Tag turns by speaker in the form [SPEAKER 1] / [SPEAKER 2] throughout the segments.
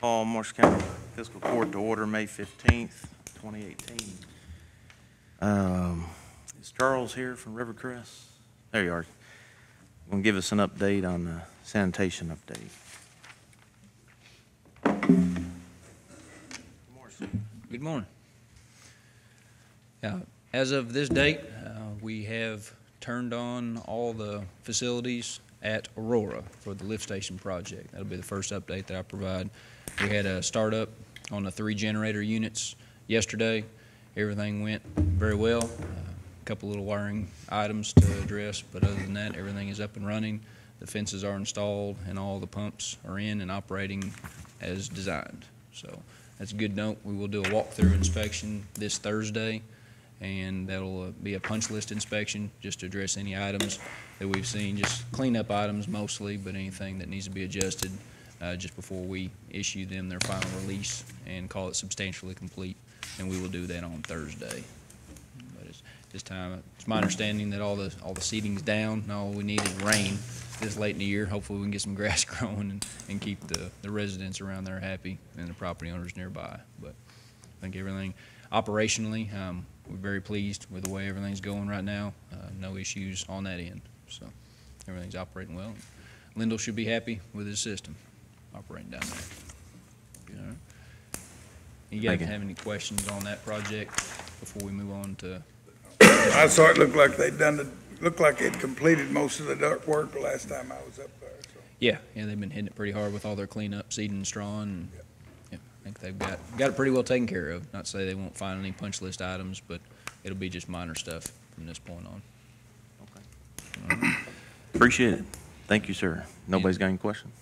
[SPEAKER 1] Call Marshall County Fiscal Court to order May 15th, 2018. Is Charles here from Rivercrest? There you are. Going to give us an update on the sanitation update.
[SPEAKER 2] Good morning. As of this date, we have turned on all the facilities at Aurora for the lift station project. That'll be the first update that I provide. We had a startup on the 3 generator units yesterday. Everything went very well. A couple little wiring items to address, but other than that, everything is up and running. The fences are installed and all the pumps are in and operating as designed. So that's a good note. We will do a walkthrough inspection this Thursday, and that'll be a punch list inspection just to address any items that we've seen, just cleanup items mostly, but anything that needs to be adjusted just before we issue them their final release and call it substantially complete, and we will do that on Thursday. But this time, it's my understanding that all the seating's down, and all we need is rain this late in the year. Hopefully we can get some grass growing and keep the residents around there happy and the property owners nearby. But I think everything operationally, we're very pleased with the way everything's going right now. No issues on that end. So everything's operating well. Lindell should be happy with his system operating down there. All right. You guys have any questions on that project before we move on to?
[SPEAKER 3] I saw it looked like looked like they'd completed most of the dirt work the last time I was up there. So.
[SPEAKER 2] Yeah, they've been hitting it pretty hard with all their cleanup, seeding and straw, and yeah, I think they've got it pretty well taken care of. Not to say they won't find any punch list items, but it'll be just minor stuff from this point on.
[SPEAKER 1] Okay. Right. Appreciate it. Thank you, sir. Nobody's got any questions?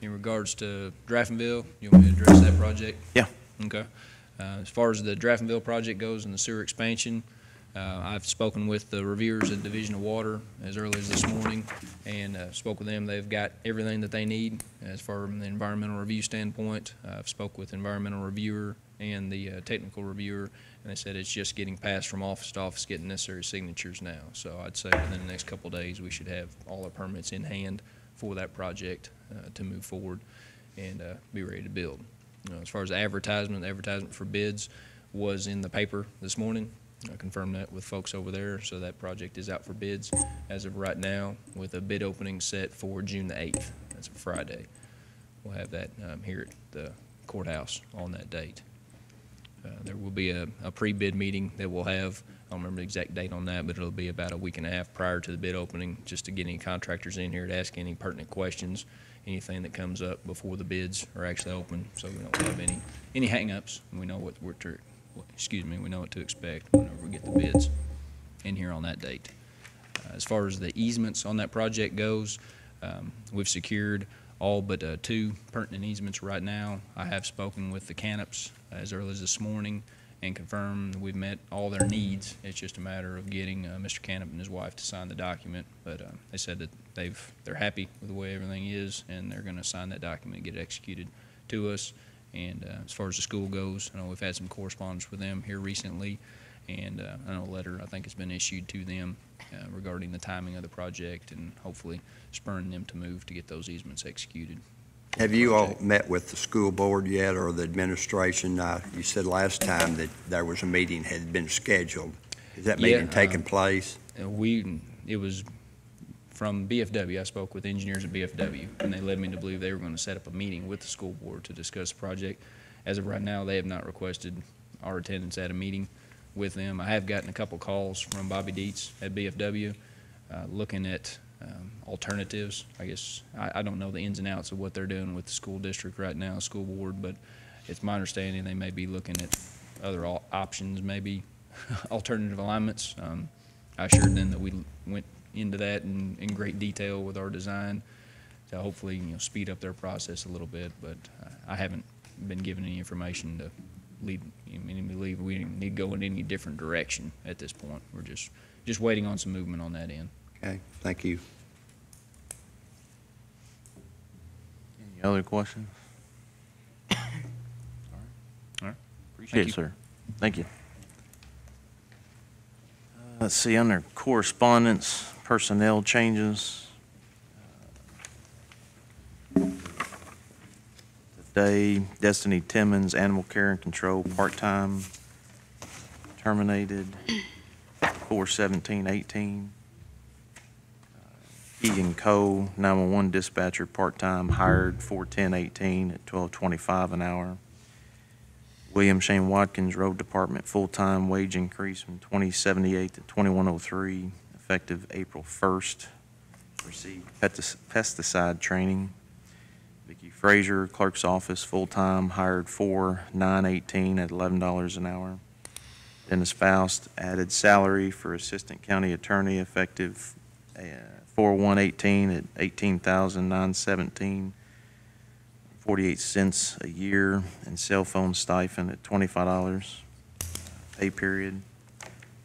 [SPEAKER 2] In regards to Draftonville, you want me to address that project?
[SPEAKER 1] Yeah.
[SPEAKER 2] Okay. As far as the Draftonville project goes and the sewer expansion, I've spoken with the reviewers at Division of Water as early as this morning and spoke with them. They've got everything that they need as far as the environmental review standpoint. I've spoke with the environmental reviewer and the technical reviewer, and they said it's just getting passed from office to office, getting necessary signatures now. So I'd say within the next couple of days we should have all the permits in hand for that project to move forward and be ready to build. As far as the advertisement for bids was in the paper this morning. I confirmed that with folks over there, so that project is out for bids as of right now with a bid opening set for June the 8th. That's a Friday. We'll have that here at the courthouse on that date. There will be a pre-bid meeting that we'll have. I don't remember the exact date on that, but it'll be about a week and a half prior to the bid opening just to get any contractors in here to ask any pertinent questions, anything that comes up before the bids are actually open, so we don't have any hang-ups, and we know what we know what to expect whenever we get the bids in here on that date. As far as the easements on that project goes, we've secured all but 2 pertinent easements right now. I have spoken with the Canops as early as this morning and confirmed we've met all their needs. It's just a matter of getting Mr. Canop and his wife to sign the document, but they said that they're happy with the way everything is, and they're going to sign that document and get it executed to us. And as far as the school goes, I know we've had some correspondence with them here recently, and I know a letter I think has been issued to them regarding the timing of the project and hopefully spurring them to move to get those easements executed.
[SPEAKER 4] Have you all met with the school board yet or the administration? You said last time that there was a meeting had been scheduled. Is that meeting taking place?
[SPEAKER 2] It was from BFW. I spoke with engineers at BFW, and they led me to believe they were going to set up a meeting with the school board to discuss the project. As of right now, they have not requested our attendance at a meeting with them. I have gotten a couple calls from Bobby Dietz at BFW looking at alternatives. I guess I don't know the ins and outs of what they're doing with the school district right now, school board, but it's my understanding they may be looking at other options, maybe alternative alignments. I assured them that we went into that in great detail with our design to hopefully speed up their process a little bit, but I haven't been given any information to lead me to believe we need to go in any different direction at this point. We're just waiting on some movement on that end.
[SPEAKER 4] Okay, thank you.
[SPEAKER 1] Any other questions? All right. Appreciate it, sir. Thank you. Let's see, under correspondence, personnel changes. day. Destiny Timmons, Animal Care and Control, part-time, terminated 4/17/18. Keegan Cole, 911 dispatcher, part-time, hired 4/10/18 at $12.25 an hour. William Shane Watkins, Road Department, full-time, wage increase from $20.78 to $21.03, effective April 1st. Received pesticide training. Vicki Frazier, Clerk's Office, full-time, hired 4/9/18 at $11 an hour. Dennis Faust, added salary for Assistant County Attorney, effective 4/1/18 at $18,917.48 a year, and cell phone stipend at $25 pay period.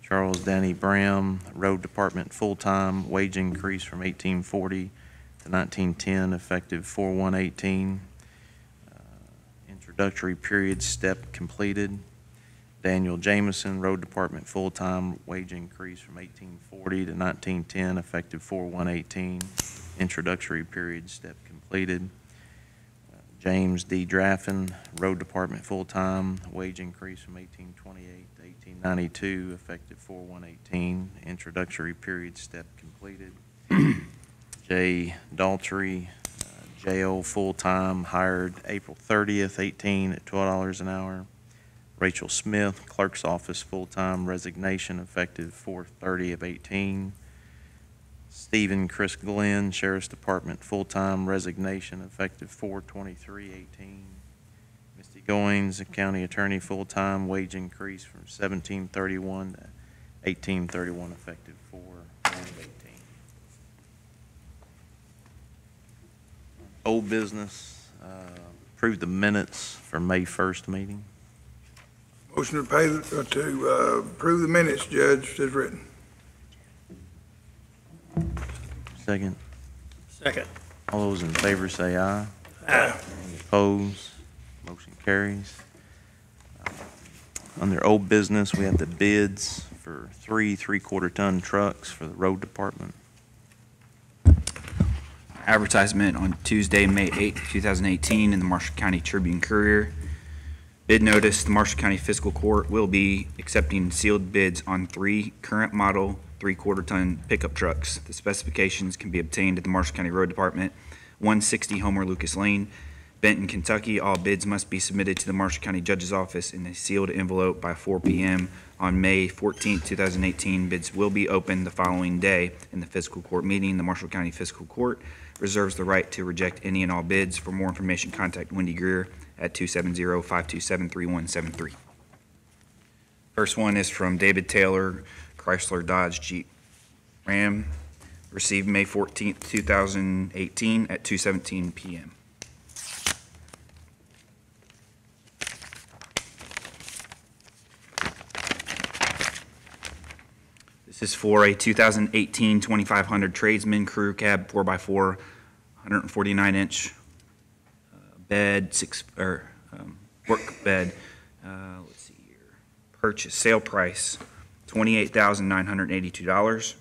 [SPEAKER 1] Charles Danny Bram, Road Department, full-time, wage increase from $18.40 to $19.10, effective 4/1/18. Introductory period step completed. Daniel Jameson, Road Department, full-time, wage increase from $18.40 to $19.10, effective 4/1/18. Introductory period step completed. James D. Draffin, Road Department, full-time, wage increase from $18.28 to $18.92, effective 4/1/18. Introductory period step completed. Jay Daltrey, jail, full-time, hired April 30th, 18 at $12 an hour. Rachel Smith, Clerk's Office, full-time, resignation, effective 4/30/18. Stephen Chris Glenn, Sheriff's Department, full-time, resignation, effective 4/23/18. Misty Goins, County Attorney, full-time, wage increase from $17.31 to $18.31, effective 4/1/18. Old business, approve the minutes for May 1st meeting.
[SPEAKER 3] Motion to approve the minutes, Judge, as written.
[SPEAKER 1] Second.
[SPEAKER 5] Second.
[SPEAKER 1] All those in favor say aye.
[SPEAKER 3] Aye.
[SPEAKER 1] Any opposed? Motion carries. Under old business, we have the bids for 3 3/4-ton trucks for the road department.
[SPEAKER 6] Advertisement on Tuesday, May 8, 2018, in the Marshall County Tribune Courier. Bid notice: the Marshall County Fiscal Court will be accepting sealed bids on 3 current model 3/4-ton pickup trucks. The specifications can be obtained at the Marshall County Road Department, 160 Homer Lucas Lane, Benton, Kentucky. All bids must be submitted to the Marshall County Judge's Office in a sealed envelope by 4 p.m. on May 14, 2018. Bids will be opened the following day in the Fiscal Court meeting. The Marshall County Fiscal Court reserves the right to reject any and all bids. For more information, contact Wendy Greer at 270-527-3173. First one is from David Taylor, Chrysler Dodge Jeep Ram, received May 14th, 2018 at 2:17 p.m. This is for a 2018 2500 Tradesman Crew Cab 4x4, 149-inch bed, work bed. Let's see here. Purchase sale price $28,982.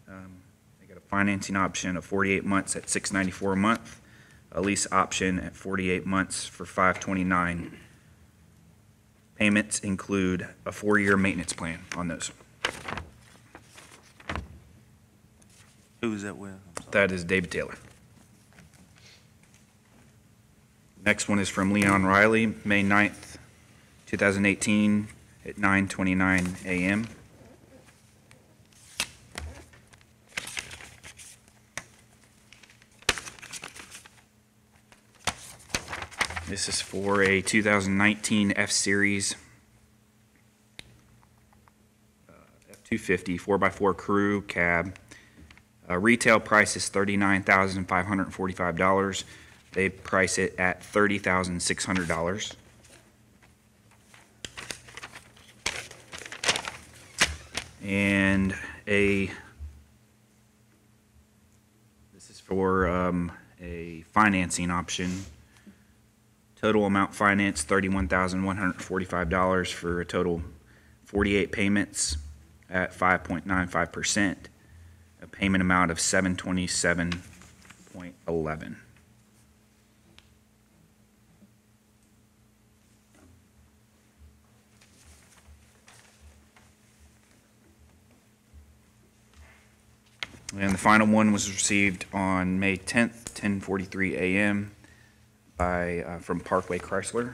[SPEAKER 6] They got a financing option of 48 months at $694 a month, a lease option at 48 months for $529. Payments include a 4-year maintenance plan on those.
[SPEAKER 1] Who is that with?
[SPEAKER 6] That is David Taylor. Next one is from Leon Riley, May 9th, 2018 at 9:29 a.m. This is for a 2019 F-Series F-250 4x4 crew cab. Retail price is $39,545. They price it at $30,600. And this is for a financing option. Total amount financed $31,145 for a total 48 payments at 5.95%. A payment amount of $727.11. And the final one was received on May 10th, 10:43 a.m. From Parkway Chrysler.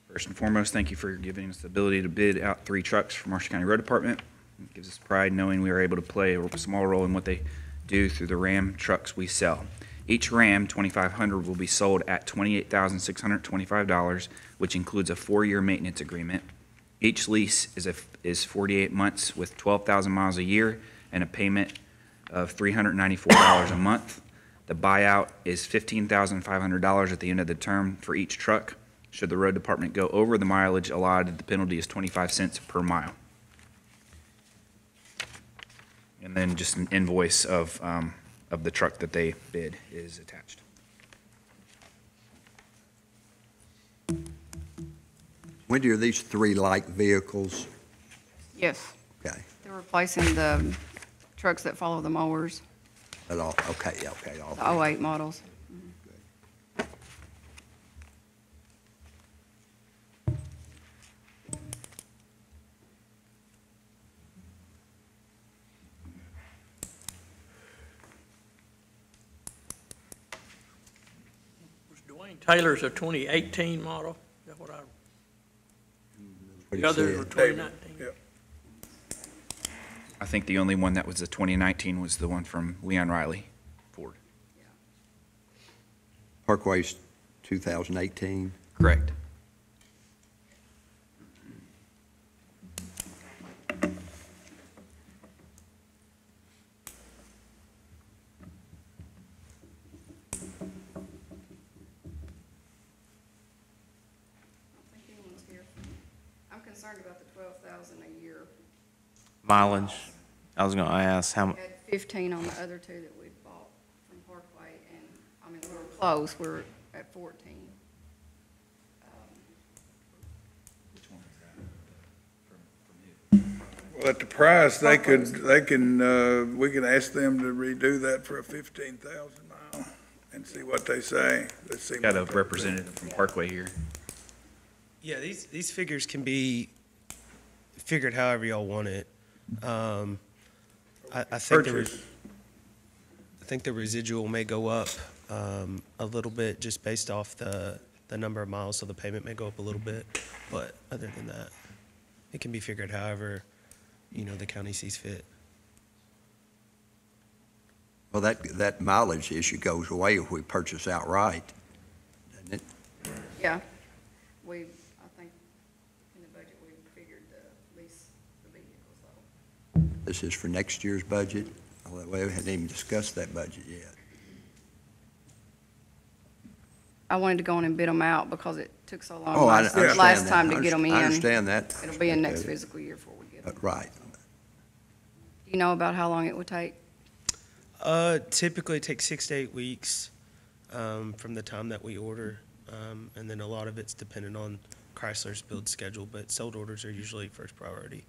[SPEAKER 6] First and foremost, thank you for giving us the ability to bid out 3 trucks for Marshall County Road Department. It gives us pride knowing we are able to play a small role in what they do through the Ram trucks we sell. Each Ram 2500 will be sold at $28,625, which includes a 4-year maintenance agreement. Each lease is 48 months with 12,000 miles a year and a payment of $394 a month. The buyout is $15,500 at the end of the term for each truck. Should the road department go over the mileage allotted, the penalty is 25 cents per mile. And then just an invoice of the truck that they bid is attached.
[SPEAKER 4] Wendy, are these 3 like vehicles?
[SPEAKER 5] Yes,
[SPEAKER 4] Okay,
[SPEAKER 5] they're replacing the trucks that follow the mowers,
[SPEAKER 4] at all, okay, all
[SPEAKER 5] the '08 models.
[SPEAKER 7] Dwayne Taylor's a 2018 model, is that what I,
[SPEAKER 4] What
[SPEAKER 7] the
[SPEAKER 4] it
[SPEAKER 7] others were
[SPEAKER 4] said.
[SPEAKER 7] 2019?
[SPEAKER 3] Yeah.
[SPEAKER 6] I think the only one that was the 2019 was the one from Leon Riley Ford.
[SPEAKER 4] Parkway's 2018.
[SPEAKER 6] Correct.
[SPEAKER 5] I'm concerned about the 12,000 a year.
[SPEAKER 1] Mileage, I was gonna ask how,
[SPEAKER 5] We had 15 on the other 2 that we bought from Parkway, and, I mean, we were close, we were at 14.
[SPEAKER 3] Well, at the price, we can ask them to redo that for a 15,000 mile and see what they say. Let's see.
[SPEAKER 6] Got a
[SPEAKER 3] what they-
[SPEAKER 6] representative from Parkway here.
[SPEAKER 8] Yeah, these figures can be figured however y'all want it. I think the residual may go up a little bit just based off the number of miles, so the payment may go up a little bit. But other than that, it can be figured however, the county sees fit.
[SPEAKER 4] Well, that mileage issue goes away if we purchase outright, doesn't it?
[SPEAKER 5] Yeah, I think in the budget, we figured to lease the vehicles, though.
[SPEAKER 4] This is for next year's budget. Well, we haven't even discussed that budget yet.
[SPEAKER 5] I wanted to go in and bid them out because it took so long
[SPEAKER 4] Oh, I
[SPEAKER 5] last
[SPEAKER 4] understand that.
[SPEAKER 5] time to get them in.
[SPEAKER 4] I understand that.
[SPEAKER 5] It'll be in next fiscal year before we get them.
[SPEAKER 4] Right.
[SPEAKER 5] Do you know about how long it would take?
[SPEAKER 8] Typically it takes 6 to 8 weeks from the time that we order, and then a lot of it's dependent on Chrysler's build schedule, but sold orders are usually first priority.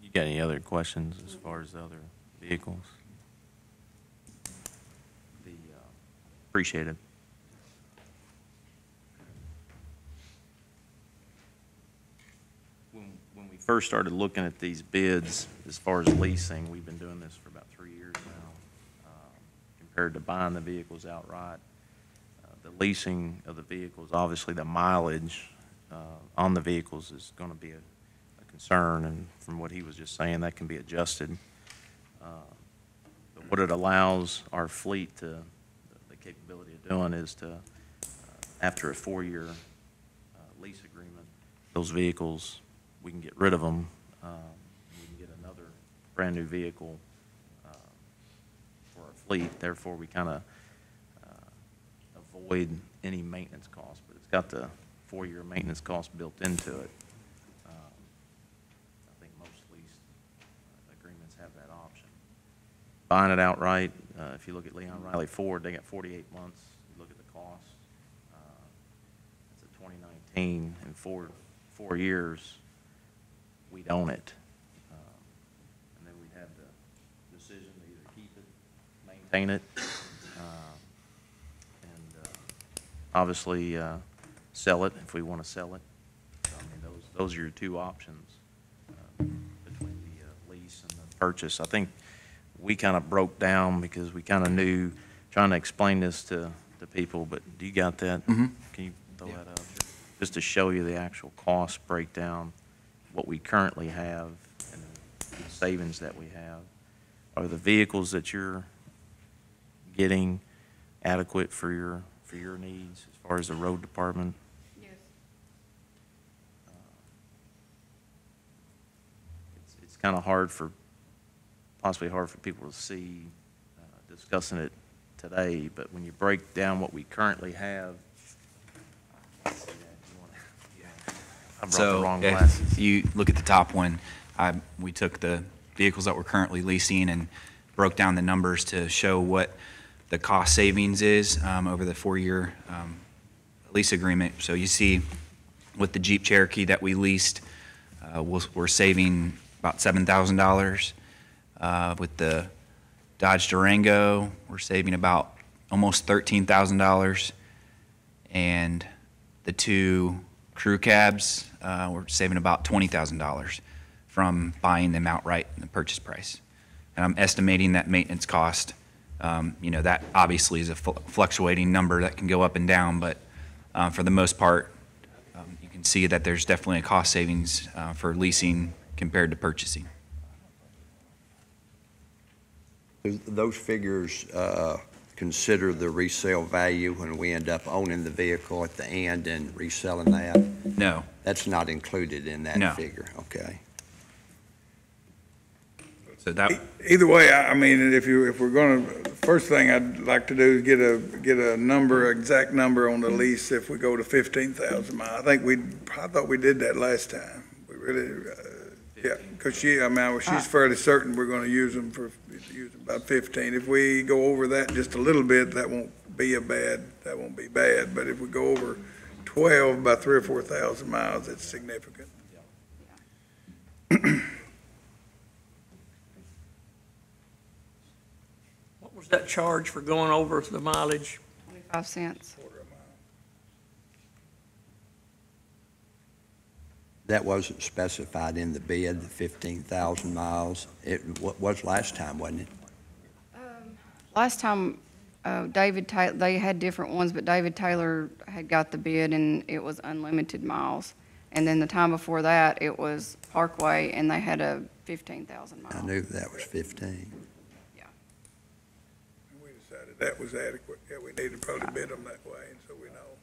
[SPEAKER 1] you got any other questions as far as the other vehicles? Appreciate it. When we first started looking at these bids, as far as leasing, we've been doing this for about 3 years now, compared to buying the vehicles outright. The leasing of the vehicles, obviously the mileage on the vehicles is going to be a concern, and from what he was just saying, that can be adjusted. But what it allows our fleet to, the capability of doing is to, after a 4-year lease agreement, those vehicles, we can get rid of them. We can get another brand-new vehicle for our fleet. Therefore, we kind of avoid any maintenance costs, but it's got the 4-year maintenance cost built into it. I think most lease agreements have that option. Buying it outright, if you look at Leon Riley Ford, they got 48 months. You look at the cost. 2018, in 4 years, we'd own it. And then we'd have the decision to either keep it, maintain it, and obviously sell it if we want to sell it. So, I mean, those are your two options between the lease and the purchase. I think we kind of broke down because we kind of knew, trying to explain this to people, but do you got that?
[SPEAKER 6] Mhm.
[SPEAKER 1] Can you throw that up? Just to show you the actual cost breakdown, what we currently have and the savings that we have. Are the vehicles that you're getting adequate for your needs as far as the road department?
[SPEAKER 5] Yes.
[SPEAKER 1] It's kind of possibly hard for people to see discussing it today, but when you break down what we currently have, I brought the wrong glasses.
[SPEAKER 6] If you look at the top one, we took the vehicles that we're currently leasing and broke down the numbers to show what the cost savings is over the 4-year lease agreement. So you see with the Jeep Cherokee that we leased, we're saving about $7,000. With the Dodge Durango, we're saving about almost $13,000. And the two crew cabs, we're saving about $20,000 from buying them outright in the purchase price. And I'm estimating that maintenance cost, that obviously is a fluctuating number that can go up and down, but for the most part, you can see that there's definitely a cost savings for leasing compared to purchasing.
[SPEAKER 4] Those figures consider the resale value when we end up owning the vehicle at the end and reselling that?
[SPEAKER 6] No.
[SPEAKER 4] That's not included in that
[SPEAKER 6] No.
[SPEAKER 4] figure, okay.
[SPEAKER 6] So that,
[SPEAKER 3] Either way, I mean, if we're gonna, the first thing I'd like to do is get a number, exact number on the lease if we go to 15,000 miles. I thought we did that last time. We really, yeah, because she's fairly certain we're gonna use them about 15. If we go over that just a little bit, that won't be bad. But if we go over 12 by 3,000 or 4,000 miles, it's significant.
[SPEAKER 7] What was that charge for going over the mileage?
[SPEAKER 5] 25 cents.
[SPEAKER 4] That wasn't specified in the bid, the 15,000 miles. It was last time, wasn't it?
[SPEAKER 5] Last time, they had different ones, but David Taylor had got the bid and it was unlimited miles. And then the time before that, it was Parkway and they had a 15,000 miles.
[SPEAKER 4] I knew that was 15.
[SPEAKER 5] Yeah.
[SPEAKER 3] We decided that was adequate. Yeah, we need to probably bid them that way, and so we know.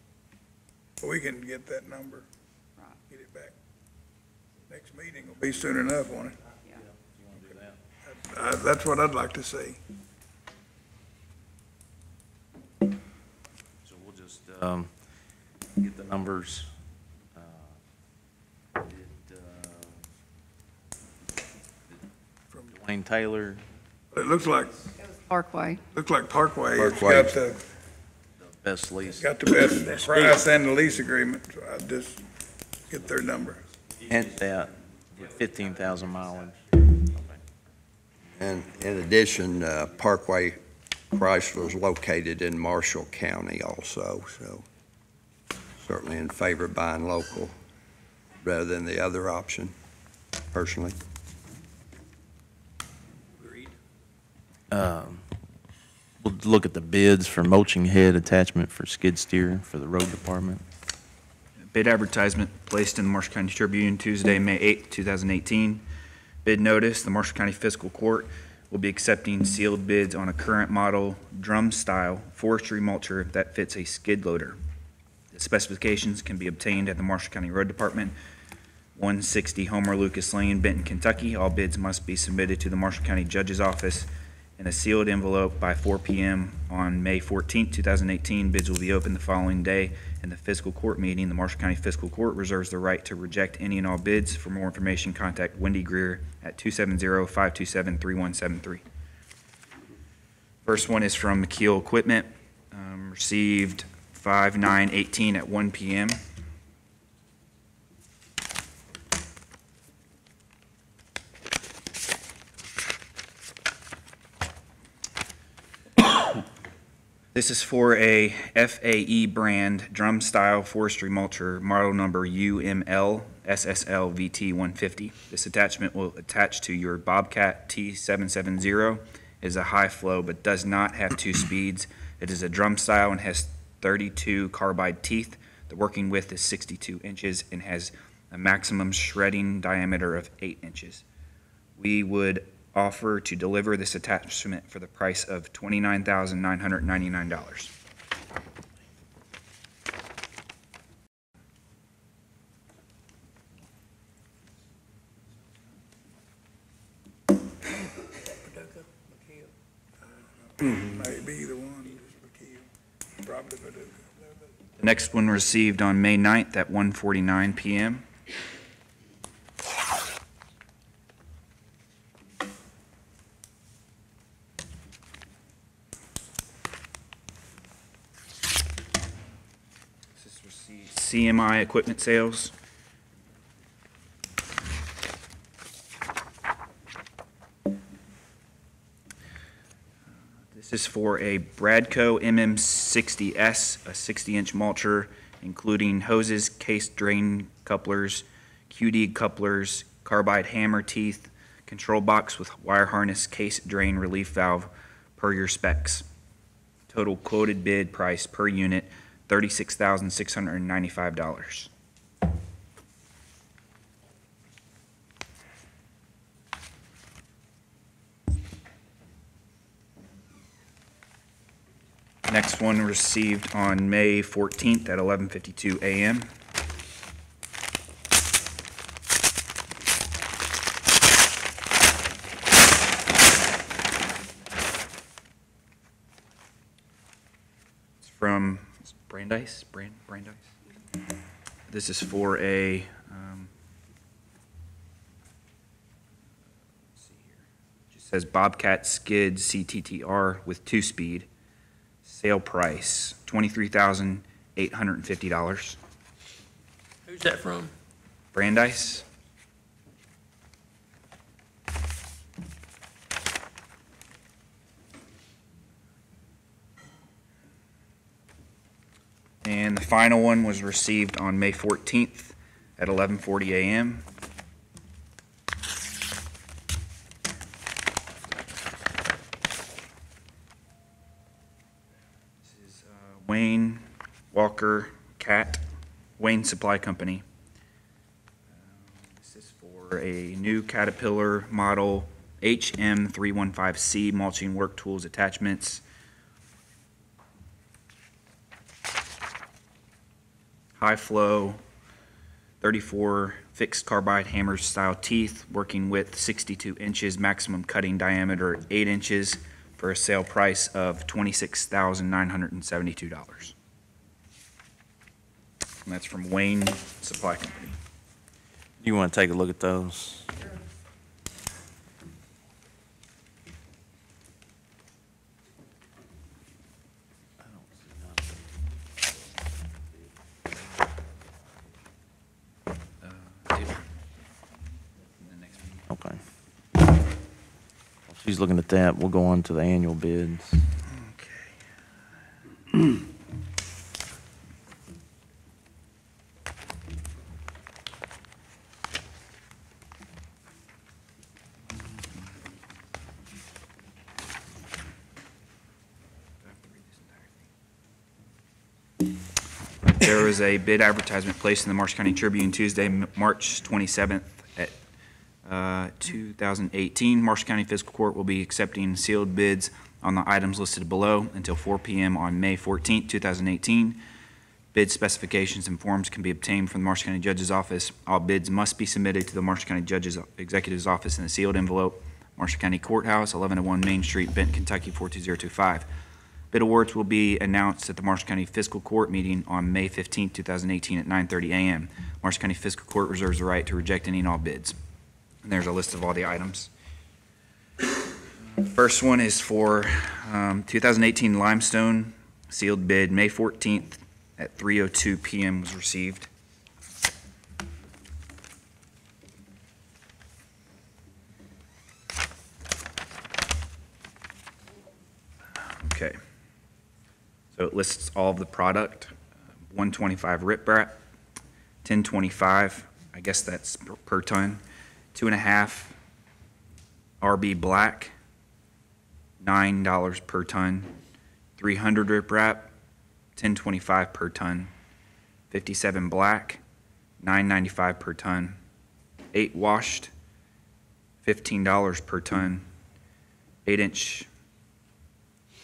[SPEAKER 3] But we can get that number,
[SPEAKER 5] Right.
[SPEAKER 3] get it back. Next meeting will be soon enough, won't it?
[SPEAKER 5] Yeah.
[SPEAKER 3] That's what I'd like to see.
[SPEAKER 1] So we'll just get the numbers. From Dwayne Taylor,
[SPEAKER 3] It looks like
[SPEAKER 5] Parkway.
[SPEAKER 3] Parkway has
[SPEAKER 4] Parkway.
[SPEAKER 3] got
[SPEAKER 1] the best lease.
[SPEAKER 3] the best price and the lease agreement, so I'd just get their number.
[SPEAKER 4] And,
[SPEAKER 1] That, with 15,000 mileage.
[SPEAKER 4] and in addition, Parkway Chrysler is located in Marshall County also, so certainly in favor of buying local rather than the other option, personally.
[SPEAKER 1] We'll look at the bids for mulching head attachment for skid steer for the road department.
[SPEAKER 6] bid advertisement placed in the Marshall County Tribune Tuesday, May 8, 2018. Bid notice, the Marshall County Fiscal Court will be accepting sealed bids on a current model drum-style forestry mulcher that fits a skid loader. The specifications can be obtained at the Marshall County Road Department, 160 Homer Lucas Lane, Benton, Kentucky. All bids must be submitted to the Marshall County Judge's Office in a sealed envelope by 4 p.m. on May 14, 2018. Bids will be open the following day. In the Fiscal Court meeting, the Marshall County Fiscal Court reserves the right to reject any and all bids. For more information, contact Wendy Greer at 270-527-3173. First one is from McKeel Equipment, received 5/9/18 at 1 p.m. This is for a FAE brand drum style forestry mulcher, model number UML SSL VT 150. This attachment will attach to your Bobcat T770. It is a high flow but does not have 2 speeds. It is a drum style and has 32 carbide teeth. The working width is 62 inches and has a maximum shredding diameter of 8 inches. We would offer to deliver this attachment for the price of $29,999.
[SPEAKER 3] Maybe either one, just McKeel, probably Paducah.
[SPEAKER 6] The next one received on May 9th at 1:49 p.m. This is received CMI equipment sales. This is for a Bradco MM60S, a 60-inch mulcher, including hoses, case drain couplers, QD couplers, carbide hammer teeth, control box with wire harness, case drain relief valve per your specs. Total quoted bid price per unit, $36,695. Next one received on May 14th at 11:52 a.m. It's from Brandeis. Brandeis. This is for a let's see here. It just says Bobcat Skid CTTR with 2-speed. Sale price, $23,850.
[SPEAKER 7] Who's that from?
[SPEAKER 6] Brandeis. And the final one was received on May 14th at 11:40 a.m. Wayne Walker Cat, Wayne Supply Company. This is for a new Caterpillar model HM315C mulching work tools attachments. High flow, 34 fixed carbide hammer style teeth, working width 62 inches, maximum cutting diameter 8 inches. For a sale price of $26,972. And that's from Wayne Supply Company.
[SPEAKER 1] You want to take a look at those? Okay. She's looking at that. We'll go on to the annual bids.
[SPEAKER 6] Okay. There was a bid advertisement placed in the Marshall County Tribune Tuesday, March 27th at 2018. Marshall County Fiscal Court will be accepting sealed bids on the items listed below until 4 p.m. on May 14th, 2018. Bid specifications and forms can be obtained from the Marshall County Judge's Office. All bids must be submitted to the Marshall County Judge's Executive's Office in a sealed envelope. Marshall County Courthouse, 1101 Main Street, Benton, Kentucky, 42025. Bid awards will be announced at the Marshall County Fiscal Court meeting on May 15, 2018 at 9:30 a.m. Marshall County Fiscal Court reserves the right to reject any and all bids. And there's a list of all the items. First one is for 2018 limestone sealed bid, May 14th at 3:02 p.m. was received. Okay. So it lists all of the product, 125 riprap, 1025, I guess that's per ton, 2.5 RB black, $9 per ton, 300 riprap, 1025 per ton, 57 black, $9.95 per ton, 8 washed, $15 per ton, 8-inch,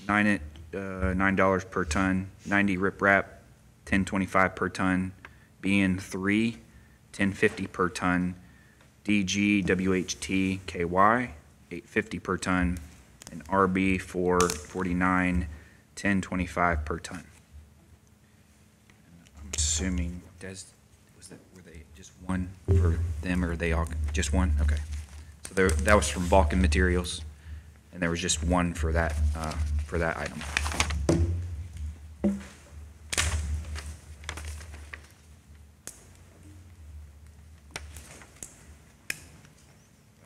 [SPEAKER 6] $9 per ton, 90 riprap, $10.25 per ton, BN3, $10.50 per ton, DG WHT KY, $8.50 per ton, and RB 449, $10.25 per ton. I'm assuming, were they just one for them, or are they all just one? Okay. So that was from Vulcan Materials, and there was just one for that item.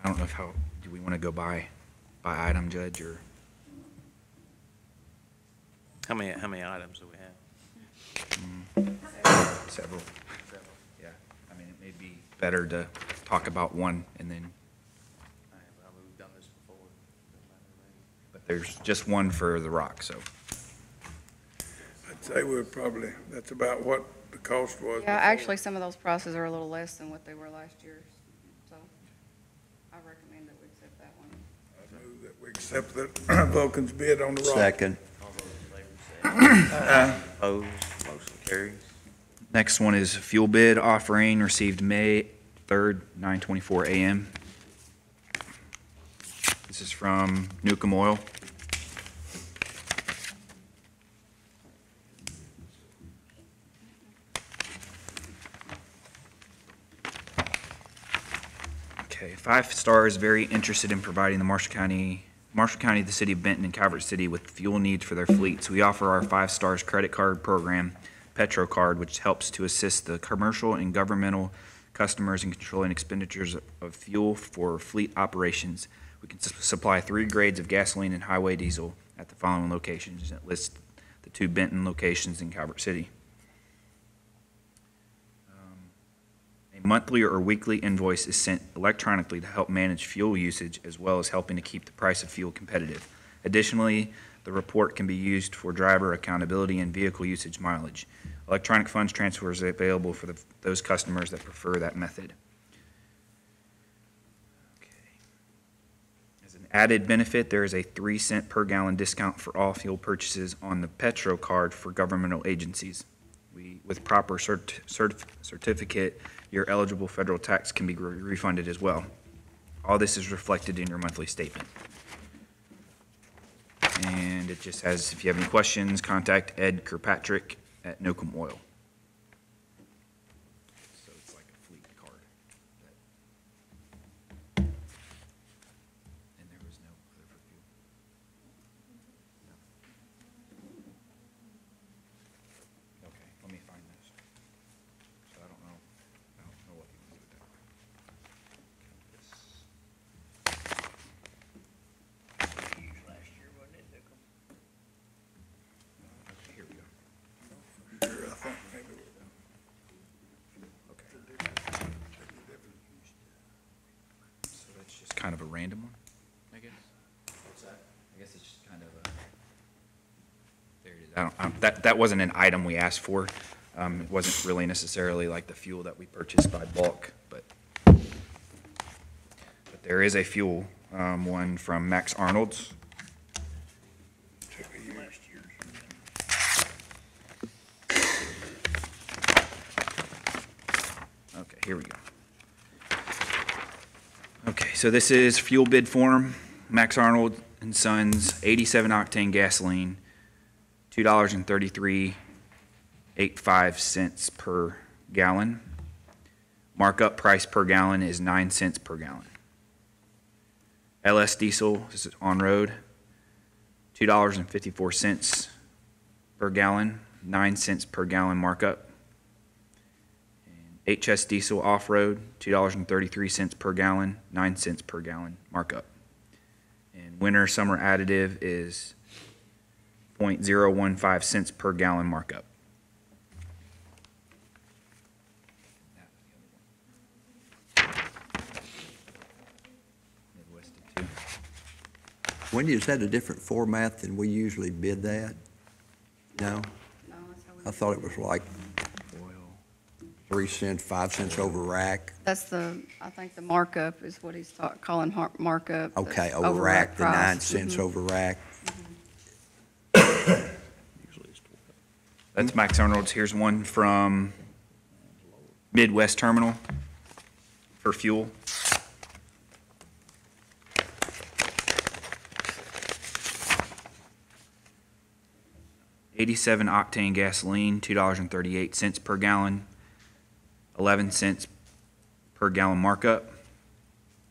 [SPEAKER 6] I don't know do we want to go by item, Judge, or?
[SPEAKER 1] How many items do we have?
[SPEAKER 6] Several. Yeah, I mean, it may be better to talk about one and then,
[SPEAKER 1] We've done this before.
[SPEAKER 6] but there's just one for the rock, so.
[SPEAKER 3] I'd say that's about what the cost was.
[SPEAKER 5] Yeah,
[SPEAKER 3] before.
[SPEAKER 5] actually, some of those prices are a little less than what they were last year, so I recommend that we accept that one.
[SPEAKER 3] I move that we accept the Vulcan's bid on the rock.
[SPEAKER 4] Second.
[SPEAKER 1] All those in favor say aye. Opposed, motion carries.
[SPEAKER 6] Next one is fuel bid offering received May 3rd, 9:24 a.m. This is from Nukem Oil. Okay, 5 stars, very interested in providing the Marshall County, the city of Benton, and Calvert City with fuel needs for their fleets. We offer our 5 stars credit card program, Petro Card, which helps to assist the commercial and governmental customers in controlling expenditures of fuel for fleet operations. We can supply 3 grades of gasoline and highway diesel at the following locations. It lists the 2 Benton locations in Calvert City. A monthly or weekly invoice is sent electronically to help manage fuel usage, as well as helping to keep the price of fuel competitive. Additionally, the report can be used for driver accountability and vehicle usage mileage. Electronic funds transfer is available for those customers that prefer that method. Okay. As an added benefit, there is a 3-cent per gallon discount for all fuel purchases on the Petro Card for governmental agencies. With proper certificate, your eligible federal tax can be refunded as well. All this is reflected in your monthly statement. And it just has, if you have any questions, contact Ed Kirkpatrick at Nukem Oil. So it's like a fleet card. And there was no other for fuel. No. Okay, let me find this. So I don't know what you want to do with that.
[SPEAKER 7] Last year, wasn't it, Nickel?
[SPEAKER 6] Okay, here we go.
[SPEAKER 3] Sure, I think maybe
[SPEAKER 6] Okay. So that's just kind of a random one, I guess? What's that? I guess it's just kind of a, there it is. That wasn't an item we asked for. It wasn't really necessarily like the fuel that we purchased by bulk, but there is a fuel, one from Max Arnold's.
[SPEAKER 3] took a year.
[SPEAKER 7] Last year's.
[SPEAKER 6] Okay, here we go. Okay, so this is fuel bid form, Max Arnold and Sons, 87 octane gasoline, $2.3385 per gallon. Markup price per gallon is 9 cents per gallon. LS diesel, this is on road, $2.54 per gallon, 9 cents per gallon markup. HS diesel off-road, $2.33 per gallon, 9 cents per gallon markup. And winter summer additive is .015 cents per gallon markup.
[SPEAKER 4] Wendy, is that a different format than we usually bid that? No?
[SPEAKER 5] No, that's how we.
[SPEAKER 4] I thought it was like 3 cents, 5 cents over rack.
[SPEAKER 5] That's I think the markup is what he's calling markup.
[SPEAKER 4] Okay,
[SPEAKER 5] That's
[SPEAKER 4] over rack, the 9
[SPEAKER 5] price.
[SPEAKER 4] cents over rack.
[SPEAKER 6] That's Max Arnold's. Here's one from Midwest Terminal for fuel. '87 octane gasoline, $2.38 per gallon, 11 cents per gallon markup.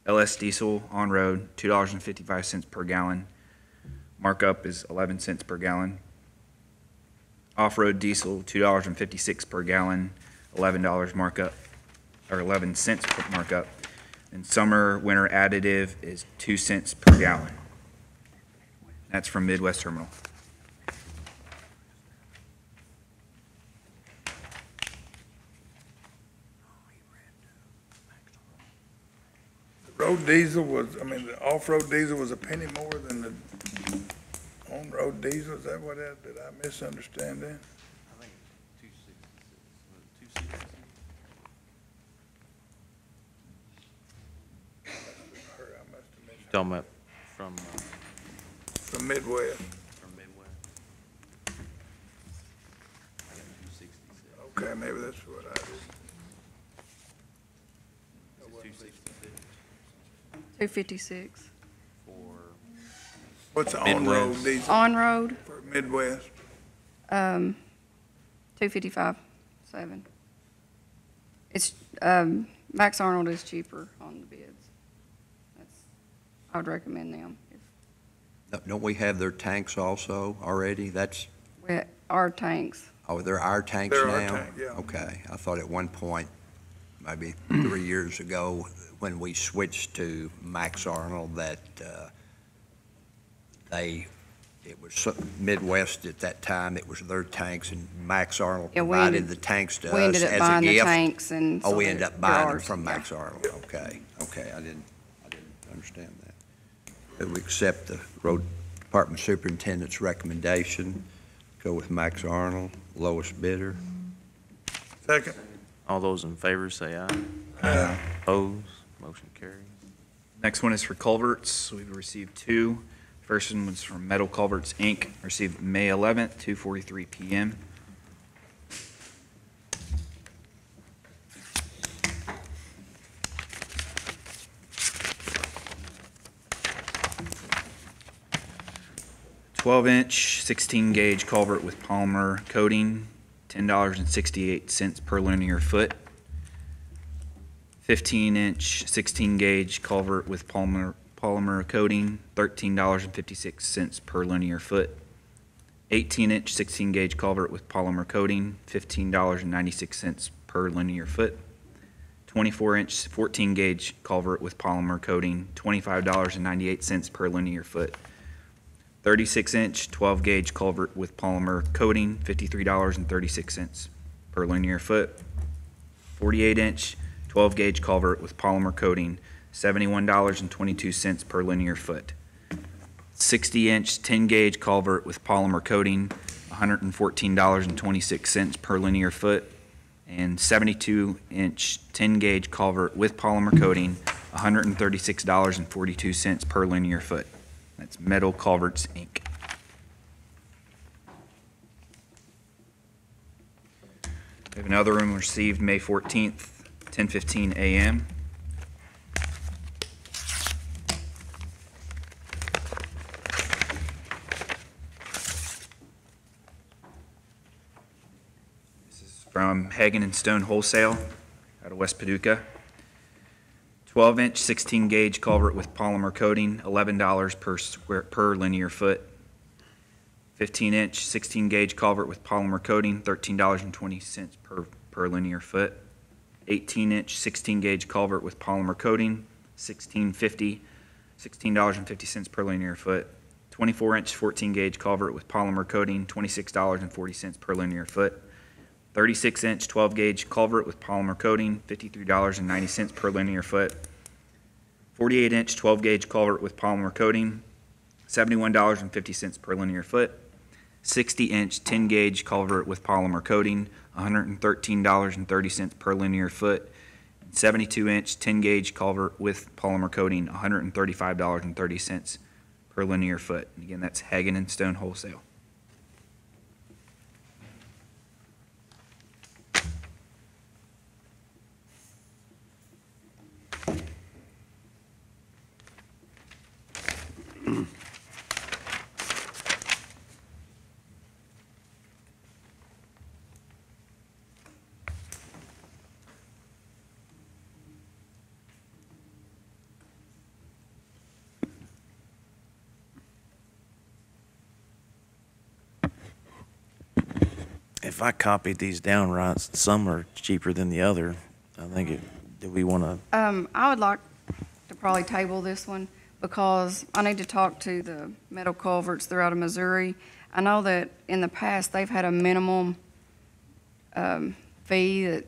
[SPEAKER 6] LS diesel on road, $2.55 per gallon. Markup is 11 cents per gallon. Off-road diesel, $2.56 per gallon, $11 markup, or 11 cents per markup. And summer winter additive is 2 cents per gallon. That's from Midwest Terminal.
[SPEAKER 3] Road diesel was, the off-road diesel was a penny more than the on-road diesel. Is that what did I misunderstand that?
[SPEAKER 1] I think it's 266.
[SPEAKER 3] I must have missed
[SPEAKER 1] Talking about from
[SPEAKER 3] from Midwest.
[SPEAKER 1] Midwest. I got 266.
[SPEAKER 3] Okay, maybe that's what I did.
[SPEAKER 1] It's 266
[SPEAKER 5] 256.
[SPEAKER 1] for
[SPEAKER 3] What's the on-road
[SPEAKER 1] Midwest.
[SPEAKER 3] diesel
[SPEAKER 5] On-road,
[SPEAKER 3] for Midwest?
[SPEAKER 5] 255.7. It's, Max Arnold is cheaper on the bids. I would recommend them.
[SPEAKER 4] Don't we have their tanks also already?
[SPEAKER 5] Our tanks,
[SPEAKER 4] They're our tanks now?
[SPEAKER 3] They're our tank, yeah.
[SPEAKER 4] Okay, I thought at one point, maybe 3 years ago, when we switched to Max Arnold, that it was Midwest at that time, it was their tanks, and Max Arnold
[SPEAKER 5] Yeah, we
[SPEAKER 4] provided
[SPEAKER 5] ended-
[SPEAKER 4] the tanks to
[SPEAKER 5] we
[SPEAKER 4] us
[SPEAKER 5] ended
[SPEAKER 4] as
[SPEAKER 5] up
[SPEAKER 4] a
[SPEAKER 5] buying the
[SPEAKER 4] gift.
[SPEAKER 5] tanks and.
[SPEAKER 4] Oh,
[SPEAKER 5] so
[SPEAKER 4] we ended
[SPEAKER 5] they're
[SPEAKER 4] up buying them
[SPEAKER 5] ours,
[SPEAKER 4] from
[SPEAKER 5] yeah.
[SPEAKER 4] Max Arnold, okay, I didn't understand that. That we accept the road department superintendent's recommendation, go with Max Arnold, lowest bidder.
[SPEAKER 3] Second.
[SPEAKER 1] All those in favor say aye.
[SPEAKER 3] Aye.
[SPEAKER 1] Opposed, motion carries.
[SPEAKER 6] Next one is for culverts. We've received 2. First one was from Metal Culverts, Inc., received May 11th, 2:43 PM. "12-inch, 16-gauge culvert with polymer coating, $10.68 per linear foot. 15-inch, 16-gauge culvert with polymer coating, $13.56 per linear foot. 18-inch, 16-gauge culvert with polymer coating, $15.96 per linear foot. 24-inch, 14-gauge culvert with polymer coating, $25.98 per linear foot. 36-inch, 12-gauge culvert with polymer coating, $53.36 per linear foot. 48-inch, 12-gauge culvert with polymer coating, $71.22 per linear foot. 60-inch, 10-gauge culvert with polymer coating, $114.26 per linear foot. And 72-inch, 10-gauge culvert with polymer coating, $136.42 per linear foot. That's Metal Culverts, Inc. We have another one received May 14th, 10:15 a.m. This is from Hagen and Stone Wholesale out of West Paducah. 12-inch, 16-gauge culvert with polymer coating, $11 per linear foot. 15-inch, 16-gauge culvert with polymer coating, $13.20 per linear foot. 18-inch, 16-gauge culvert with polymer coating, $16.50 per linear foot. 24-inch 14-gauge culvert with polymer coating, $26.40 per linear foot. 36-inch 12-gauge culvert with polymer coating, $53.90 per linear foot. 48-inch 12-gauge culvert with polymer coating, $71.50 per linear foot. 60-inch 10-gauge culvert with polymer coating, $113.30 per linear foot. 72-inch 10-gauge culvert with polymer coating, $135.30 per linear foot. And again, that's Hagen and Stone Wholesale.
[SPEAKER 1] If I copied these down right, some are cheaper than the other. I think do we want to,
[SPEAKER 5] I would like to probably table this one because I need to talk to the metal culverts throughout of Missouri. I know that in the past, they've had a minimum fee that,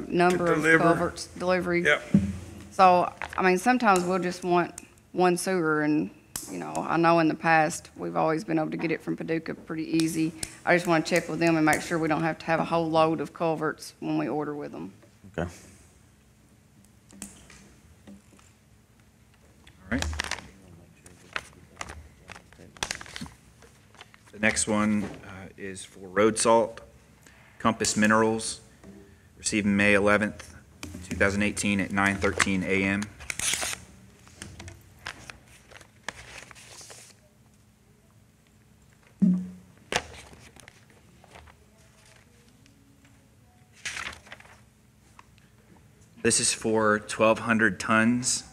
[SPEAKER 5] number of
[SPEAKER 3] deliver.
[SPEAKER 5] culverts, delivery.
[SPEAKER 3] Yep.
[SPEAKER 5] So, sometimes we'll just want one sewer and, I know in the past, we've always been able to get it from Paducah pretty easy. I just want to check with them and make sure we don't have to have a whole load of culverts when we order with them.
[SPEAKER 1] okay.
[SPEAKER 6] All right. The next one is for road salt. Compass Minerals, received May 11th, 2018 at 9:13 a.m. This is for 1,200 tons,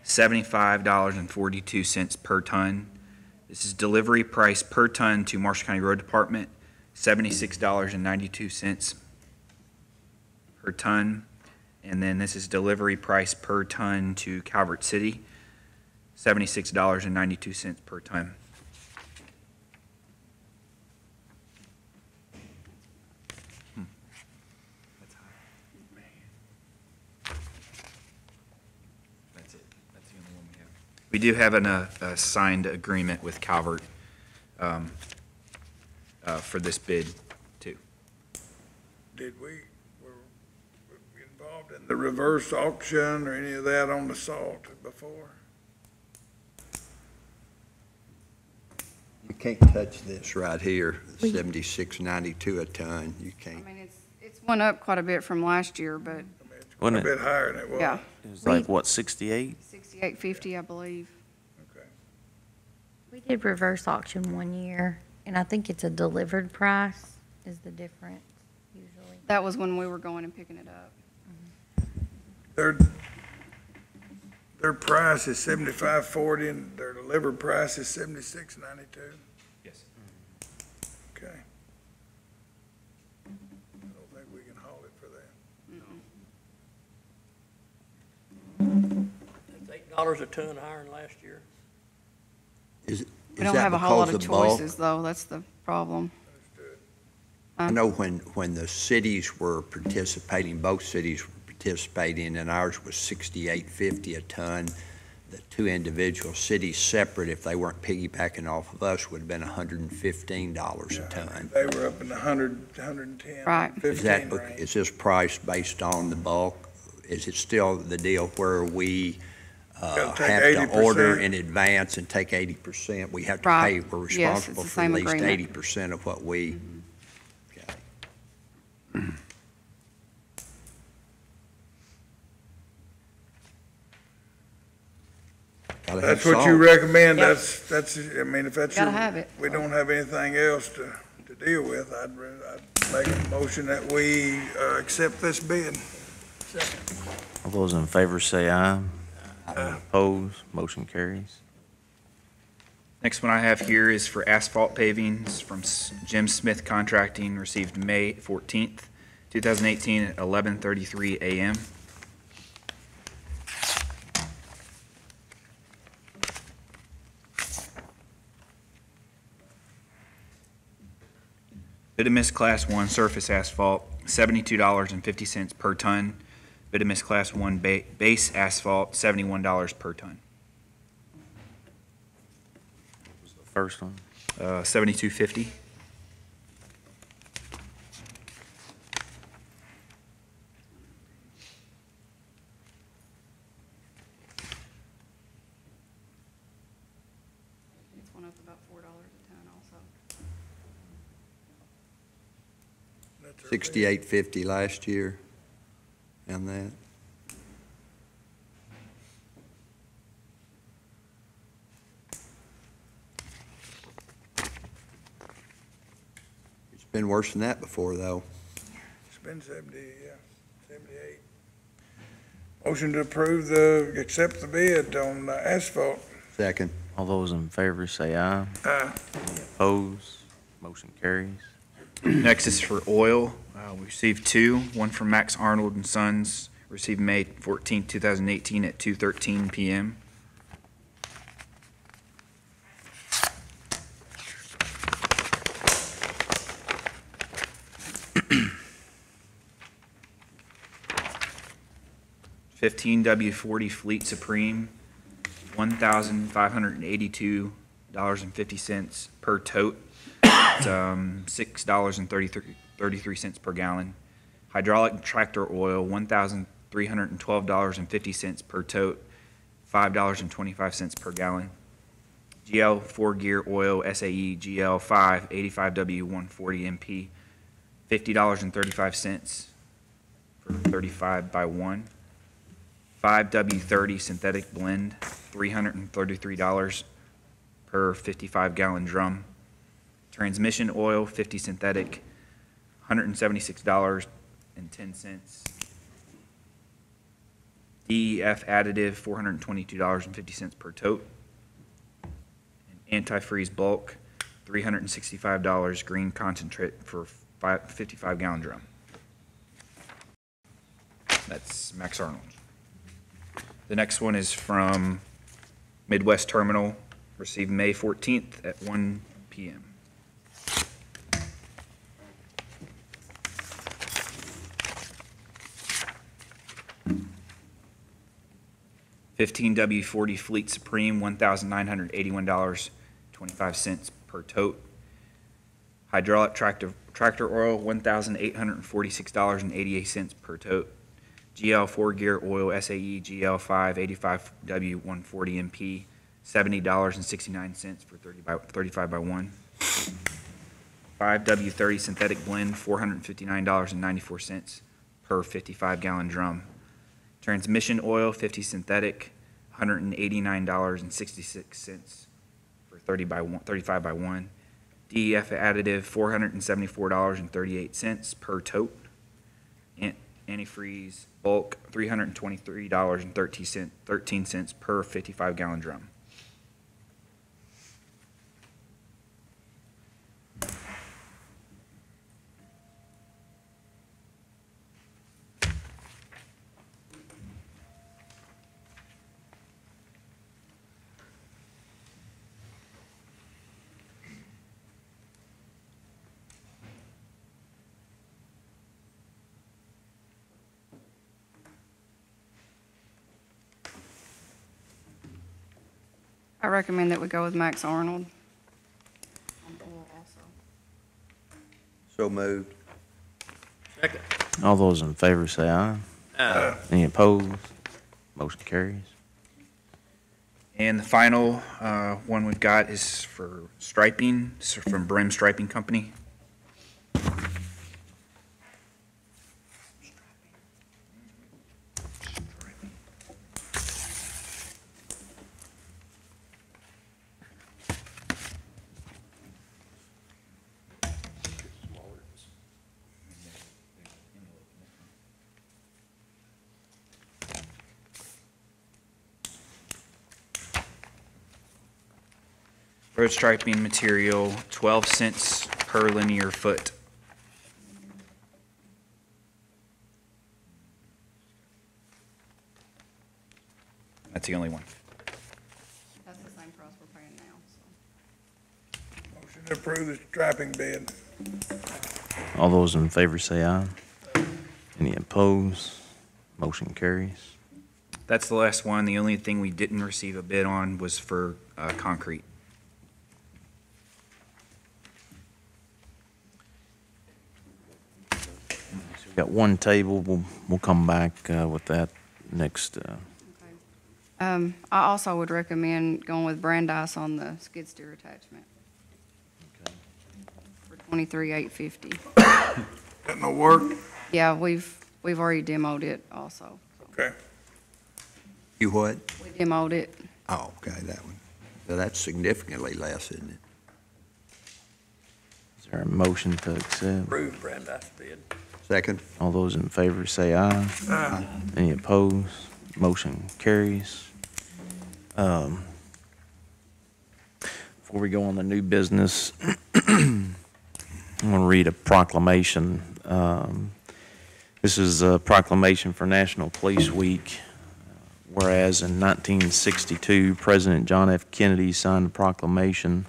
[SPEAKER 6] $75.42 per ton. This is delivery price per ton to Marshall County Road Department, $76.92 per ton. And then this is delivery price per ton to Calvert City, $76.92 per ton. That's high. That's it. That's the only one we have. We do have a signed agreement with Calvert for this bid, too.
[SPEAKER 3] Were we involved in the reverse auction or any of that on the salt before?
[SPEAKER 4] You can't touch this right here, 76.92 a ton. You can't.
[SPEAKER 5] It's went up quite a bit from last year, but
[SPEAKER 3] It's
[SPEAKER 1] Wasn't
[SPEAKER 3] a
[SPEAKER 1] it?
[SPEAKER 3] bit higher than it was.
[SPEAKER 5] yeah,
[SPEAKER 1] It was like, what, 68?
[SPEAKER 5] 68.50, I believe.
[SPEAKER 3] Okay.
[SPEAKER 9] We did reverse auction one year, and I think it's a delivered price is the difference usually.
[SPEAKER 5] That was when we were going and picking it up.
[SPEAKER 3] Their price is $75.40 and their delivered price is $76.92.
[SPEAKER 6] Yes.
[SPEAKER 3] Okay. I don't think we can haul it for that.
[SPEAKER 7] It's $8 a ton higher than last year.
[SPEAKER 4] Is
[SPEAKER 5] We don't
[SPEAKER 4] that
[SPEAKER 5] have a whole lot
[SPEAKER 4] because
[SPEAKER 5] of
[SPEAKER 4] bulk?
[SPEAKER 5] choices, though. That's the problem.
[SPEAKER 4] I know when the cities were participating, both cities were participating, and ours was $68.50 a ton. The two individual cities separate, if they weren't piggybacking off of us, would have been $115 a ton.
[SPEAKER 3] They were up in the 110,
[SPEAKER 5] Right.
[SPEAKER 3] 15 range.
[SPEAKER 4] Is this price based on the bulk? Is it still the deal where we
[SPEAKER 3] Gotta take
[SPEAKER 4] have to
[SPEAKER 3] 80%.
[SPEAKER 4] order in advance and take 80%? We have to
[SPEAKER 5] Right.
[SPEAKER 4] pay, we're
[SPEAKER 5] Yes, it's
[SPEAKER 4] responsible
[SPEAKER 5] the
[SPEAKER 4] for at
[SPEAKER 5] same
[SPEAKER 4] least
[SPEAKER 5] agreement.
[SPEAKER 4] 80% of what we, okay. Gotta have
[SPEAKER 3] That's what you
[SPEAKER 4] salt.
[SPEAKER 3] recommend,
[SPEAKER 5] Yep.
[SPEAKER 3] that's, if that's
[SPEAKER 5] Gotta
[SPEAKER 3] your-
[SPEAKER 5] have it.
[SPEAKER 3] we don't have anything else to deal with, I'd make a motion that we accept this bid.
[SPEAKER 1] All those in favor say aye. Opposed, motion carries.
[SPEAKER 6] Next one I have here is for asphalt pavings from Jim Smith Contracting, received May 14th, 2018 at 11:33 a.m. Bituminous Class 1 surface asphalt, $72.50 per ton. Bituminous Class 1 base asphalt, $71 per ton.
[SPEAKER 1] First one.
[SPEAKER 6] $72.50.
[SPEAKER 5] It's went up about $4 a ton also.
[SPEAKER 3] That's our
[SPEAKER 4] 68.50 last year, and that. It's been worse than that before, though.
[SPEAKER 3] It's been 78. Motion to accept the bid on asphalt.
[SPEAKER 4] Second.
[SPEAKER 1] All those in favor say aye.
[SPEAKER 3] Aye.
[SPEAKER 1] Opposed? Motion carries.
[SPEAKER 6] Next is for oil. We received two, one from Max Arnold and Sons, received May 14, 2018 at 2:13 p.m. $15W40 Fleet Supreme, $1,582.50 per tote. It's $6.33 per gallon. Hydraulic tractor oil, $1,312.50 per tote, $5.25 per gallon. GL 4-gear oil, SAE GL 5 85W 140 MP, $50.35 for 35 by 1. 5W30 synthetic blend, $333 per 55-gallon drum. Transmission oil, 50 synthetic, $176.10. DEF additive, $422.50 per tote. And antifreeze bulk, $365 green concentrate for 55-gallon drum. That's Max Arnold. The next one is from Midwest Terminal, received May 14th at 1 p.m. $15W40 Fleet Supreme, $1,981.25 per tote. Hydraulic tractor oil, $1,846.88 per tote. GL 4-gear oil, SAE GL 5 85W 140 MP, $70.69 for 35 by 1. 5W30 synthetic blend, $459.94 per 55-gallon drum. Transmission oil, 50 synthetic, $189.66 for 35 by 1. DEF additive, $474.38 per tote. Antifreeze bulk, $323.13 per 55-gallon drum.
[SPEAKER 5] I recommend that we go with Max Arnold. On oil also.
[SPEAKER 4] So moved.
[SPEAKER 7] Second.
[SPEAKER 1] All those in favor say aye. Any opposed? Motion carries.
[SPEAKER 6] And the final one we've got is for striping, this is from Brim Striping Company. Road striping material, 12 cents per linear foot. That's the only one.
[SPEAKER 5] That's the same price we're paying now, so.
[SPEAKER 3] Motion to approve the striping bid.
[SPEAKER 1] All those in favor say aye. Any opposed? Motion carries.
[SPEAKER 6] That's the last one. The only thing we didn't receive a bid on was for concrete.
[SPEAKER 1] We've got one table. We'll come back with that next.
[SPEAKER 5] I also would recommend going with Brandeis on the skid steer attachment for $23,850.
[SPEAKER 3] Got no work?
[SPEAKER 5] Yeah, we've already demoed it also.
[SPEAKER 3] Okay.
[SPEAKER 4] You what?
[SPEAKER 5] We demoed it.
[SPEAKER 4] Oh, okay, that one. So that's significantly less, isn't it?
[SPEAKER 1] Is there a motion to accept?
[SPEAKER 7] Approve Brandeis bid.
[SPEAKER 4] Second?
[SPEAKER 1] All those in favor say aye.
[SPEAKER 3] Aye.
[SPEAKER 1] Any opposed? Motion carries. Before we go on to new business, I'm going to read a proclamation. This is a proclamation for National Police Week. Whereas in 1962, President John F. Kennedy signed a proclamation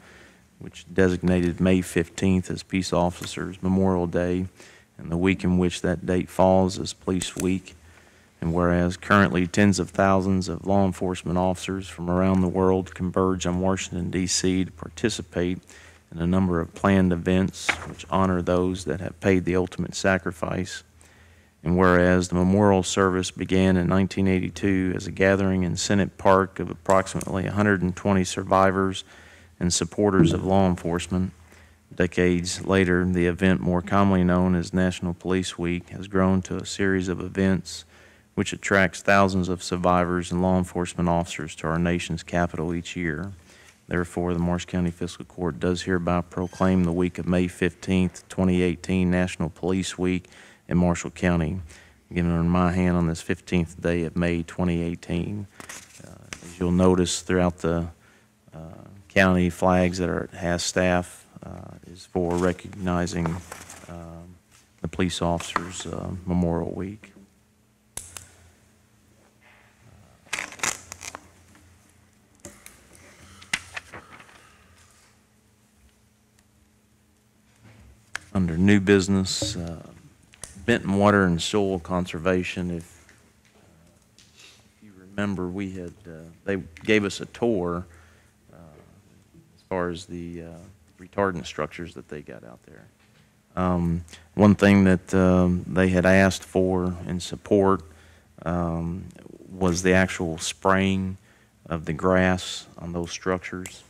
[SPEAKER 1] which designated May 15th as Peace Officers Memorial Day, and the week in which that date falls as Police Week. And whereas currently tens of thousands of law enforcement officers from around the world converge on Washington, D.C. to participate in a number of planned events which honor those that have paid the ultimate sacrifice. And whereas the memorial service began in 1982 as a gathering in Senate Park of approximately 120 survivors and supporters of law enforcement, decades later, the event more commonly known as National Police Week has grown to a series of events which attracts thousands of survivors and law enforcement officers to our nation's capital each year. Therefore, the Marshall County Fiscal Court does hereby proclaim the week of May 15th, 2018 National Police Week in Marshall County, given in my hand on this 15th day of May 2018. As you'll notice throughout the county, flags that are has staff is for recognizing the police officers' Memorial Week. Under new business, Benton Water and Soil Conservation. If you remember, we had they gave us a tour as far as the retardant structures that they got out there. One thing that they had asked for in support was the actual spraying of the grass on those structures.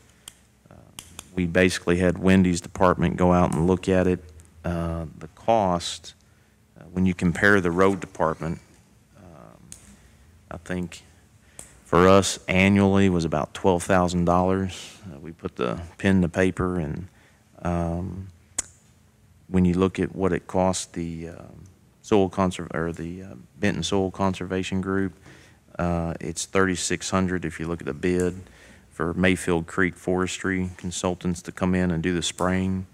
[SPEAKER 1] We basically had Wendy's department go out and look at it. The cost, when you compare the road department, I think for us annually was about $12,000. We put the pen to paper, and when you look at what it cost the Benton Soil Conservation Group, it's $3,600 if you look at the bid for Mayfield Creek Forestry consultants to come in and do the spraying.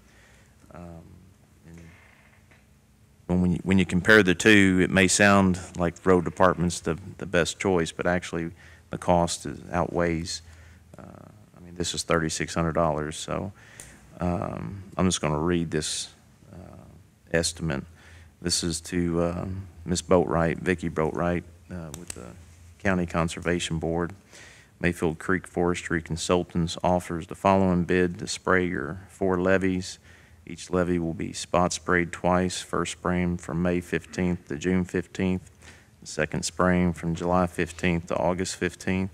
[SPEAKER 1] When you compare the two, it may sound like road department's the best choice, but actually the cost outweighs. I mean, this is $3,600, so I'm just going to read this estimate. This is to Ms. Boatwright, Vicki Boatwright, with the County Conservation Board. Mayfield Creek Forestry Consultants offers the following bid to spray your 4 levees. Each levee will be spot sprayed twice, first spraying from May 15th to June 15th, the second spraying from July 15th to August 15th.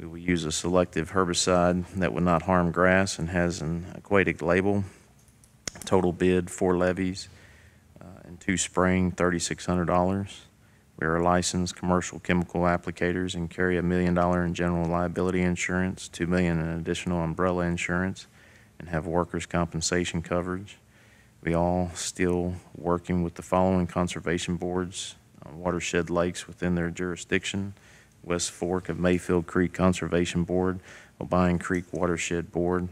[SPEAKER 1] We will use a selective herbicide that will not harm grass and has an aquatic label. Total bid, 4 levees and 2 spraying, $3,600. We are licensed commercial chemical applicators and carry $1 million in general liability insurance, $2 million in additional umbrella insurance, and have workers' compensation coverage. We all still working with the following conservation boards on watershed lakes within their jurisdiction: West Fork of Mayfield Creek Conservation Board, Obion Creek Watershed Board.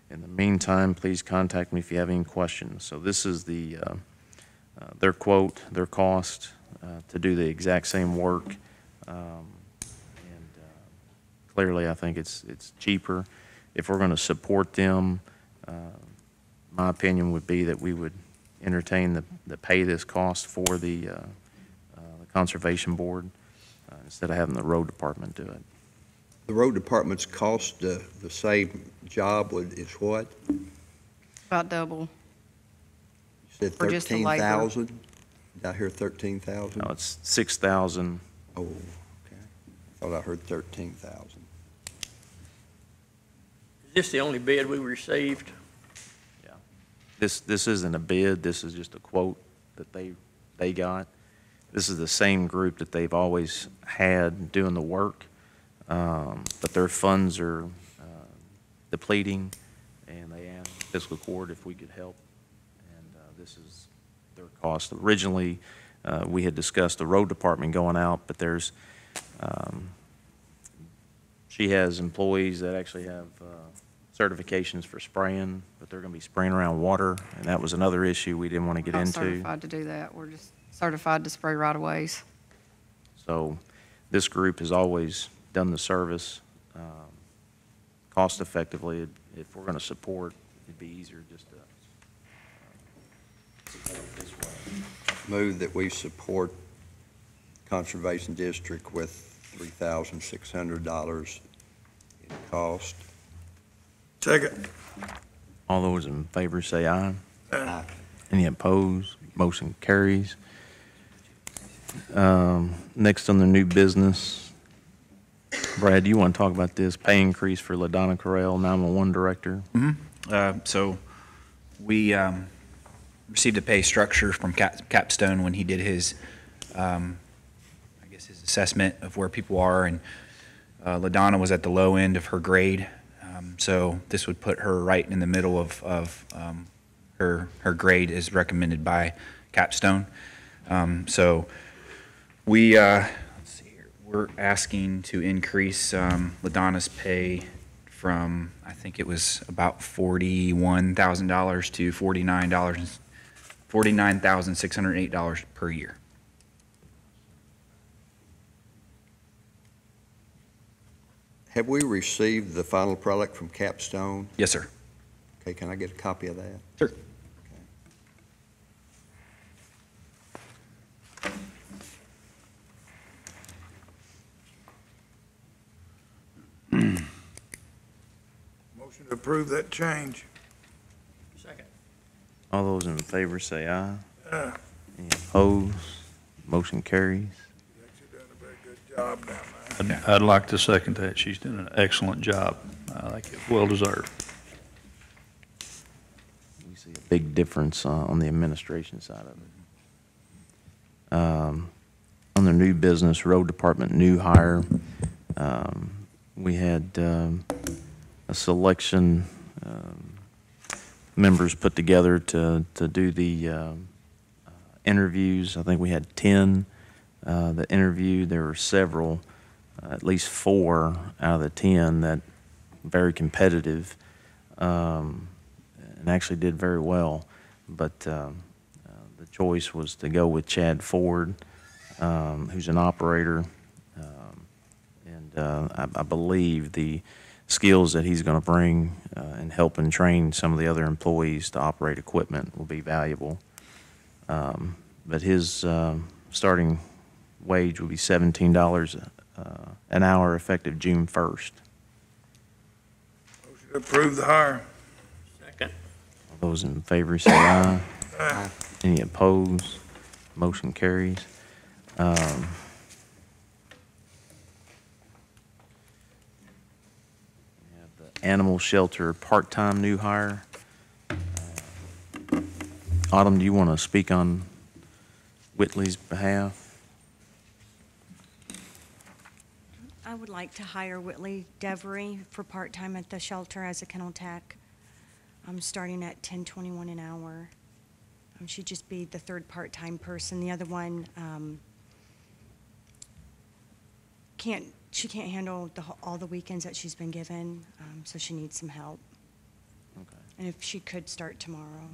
[SPEAKER 1] In the meantime, please contact me if you have any questions. So this is the their quote, their cost to do the exact same work, and clearly I think it's cheaper. If we're going to support them, my opinion would be that we would entertain the pay this cost for the Conservation Board instead of having the road department do it.
[SPEAKER 4] The road department's cost, the same job is what?
[SPEAKER 5] About double.
[SPEAKER 4] You said
[SPEAKER 5] For just the labor.
[SPEAKER 4] 13,000? Did I hear 13,000?
[SPEAKER 1] No, it's 6,000.
[SPEAKER 4] Oh, okay. Thought I heard 13,000.
[SPEAKER 7] Is this the only bid we received?
[SPEAKER 1] This isn't a bid, this is just a quote that they got. This is the same group that they've always had doing the work, but their funds are depleting, and they asked Fiscal Court if we could help, and this is their cost. Originally, we had discussed the road department going out, but there's, she has employees that actually have certifications for spraying, but they're going to be spraying around water, and that was another issue we didn't want to get
[SPEAKER 5] We're not
[SPEAKER 1] into.
[SPEAKER 5] certified to do that. We're just certified to spray right-of-ways.
[SPEAKER 1] So this group has always done the service cost effectively. If we're going to support, it'd be easier just to support it this way.
[SPEAKER 4] Move that we support Conservation District with $3,600 in cost.
[SPEAKER 3] Second.
[SPEAKER 1] All those in favor say aye.
[SPEAKER 4] Aye.
[SPEAKER 1] Any opposed? Motion carries. Next on the new business, Brad, do you want to talk about this pay increase for LaDonna Correll, 911 director?
[SPEAKER 6] So we received a pay structure from Capstone when he did his, I guess, his assessment of where people are, and LaDonna was at the low end of her grade. So this would put her right in the middle of her grade as recommended by Capstone. So we, let's see here, we're asking to increase LaDonna's pay from, I think it was about $41,000 to $49,608 per year.
[SPEAKER 4] Have we received the final product from Capstone?
[SPEAKER 6] Yes, sir.
[SPEAKER 4] Okay, can I get a copy of that?
[SPEAKER 6] Sure.
[SPEAKER 3] Motion to approve that change.
[SPEAKER 7] Second.
[SPEAKER 1] All those in favor say aye.
[SPEAKER 3] Aye.
[SPEAKER 1] Any opposed? Motion carries.
[SPEAKER 3] She's doing a very good job down there.
[SPEAKER 10] I'd like to second that. She's doing an excellent job. I think it's well deserved.
[SPEAKER 1] We see a big difference on the administration side of it. On the new business, road department new hire, we had a selection members put together to do the interviews. I think we had 10 that interviewed. There were several, at least 4 out of the 10 that very competitive and actually did very well. But the choice was to go with Chad Ford, who's an operator, and I believe the skills that he's going to bring and help and train some of the other employees to operate equipment will be valuable. But his starting wage will be $17 an hour effective June 1st.
[SPEAKER 3] Motion to approve the hire.
[SPEAKER 7] Second.
[SPEAKER 1] All those in favor say aye.
[SPEAKER 3] Aye.
[SPEAKER 1] Any opposed? Motion carries. We have the animal shelter part-time new hire. Autumn, do you want to speak on Whitley's behalf?
[SPEAKER 11] I would like to hire Whitley Devery for part-time at the shelter as a kennel tech. I'm starting at $10.21 an hour. She'd just be the third part-time person. The other one she can't handle all the weekends that she's been given, so she needs some help.
[SPEAKER 1] Okay.
[SPEAKER 11] And if she could start tomorrow.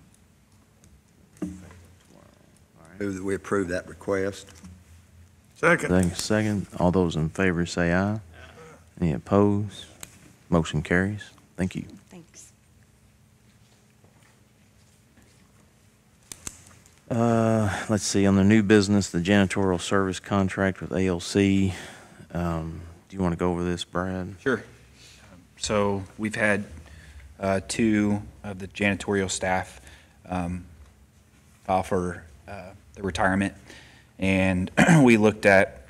[SPEAKER 4] Move that we approve that request.
[SPEAKER 3] Second.
[SPEAKER 1] Second. All those in favor say aye. Any opposed? Motion carries. Thank you.
[SPEAKER 11] Thanks.
[SPEAKER 1] Let's see, on the new business, the janitorial service contract with ALC. Do you want to go over this, Brad?
[SPEAKER 6] Sure. So we've had two of the janitorial staff file for the retirement, and we looked at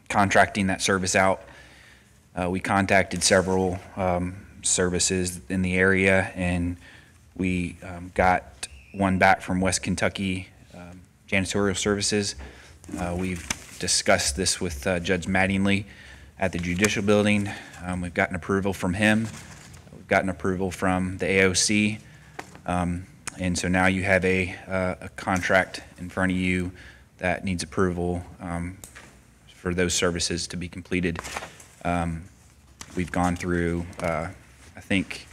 [SPEAKER 6] contracting that service out. We contacted several services in the area, and we got one back from West Kentucky Janitorial Services. We've discussed this with Judge Mattingly at the Judicial Building. We've gotten approval from him. We've gotten approval from the AOC. And so now you have a contract in front of you that needs approval for those services to be completed. We've gone through, I think,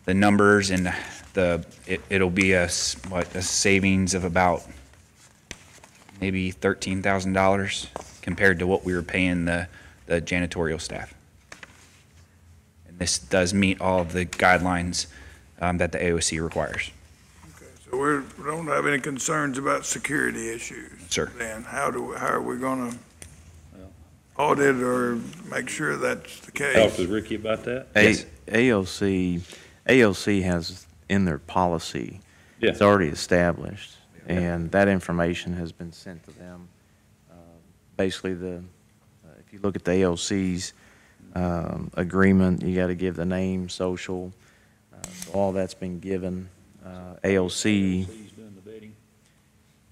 [SPEAKER 6] the numbers, and it'll be a savings of about maybe $13,000 compared to what we were paying the janitorial staff. And this does meet all of the guidelines that the AOC requires.
[SPEAKER 3] Okay, so we don't have any concerns about security issues?
[SPEAKER 6] Sir.
[SPEAKER 3] Then how are we gonna audit or make sure that's the case?
[SPEAKER 10] Talk with Ricky about that?
[SPEAKER 6] Yes.
[SPEAKER 1] ALC has in their policy,
[SPEAKER 10] Yeah.
[SPEAKER 1] it's already established, and that information has been sent to them. Basically, if you look at the ALC's agreement, you got to give the name, social, so all that's been given. ALC,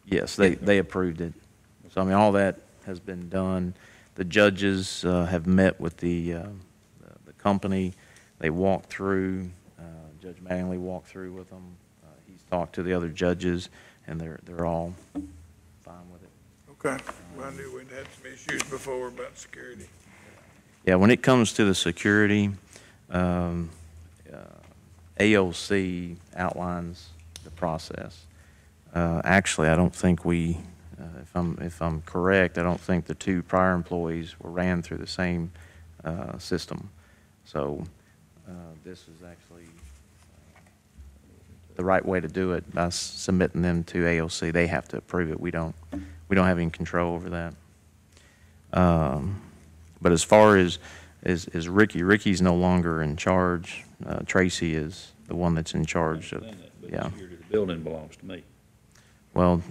[SPEAKER 1] yes, they approved it. So, I mean, all that has been done. The judges have met with the company. They walked through, Judge Mattingly walked through with them. He's talked to the other judges, and they're all fine with it.
[SPEAKER 3] Okay, well, I knew we'd had some issues before about security.
[SPEAKER 1] Yeah, when it comes to the security, AOC outlines the process. Actually, I don't think if I'm correct, I don't think the two prior employees were ran through the same system. So this is actually the right way to do it by submitting them to AOC. They have to approve it. We don't have any control over that. But as far as Ricky's no longer in charge. Tracy is the one that's in charge of, yeah.
[SPEAKER 10] The building belongs to me.
[SPEAKER 1] Well,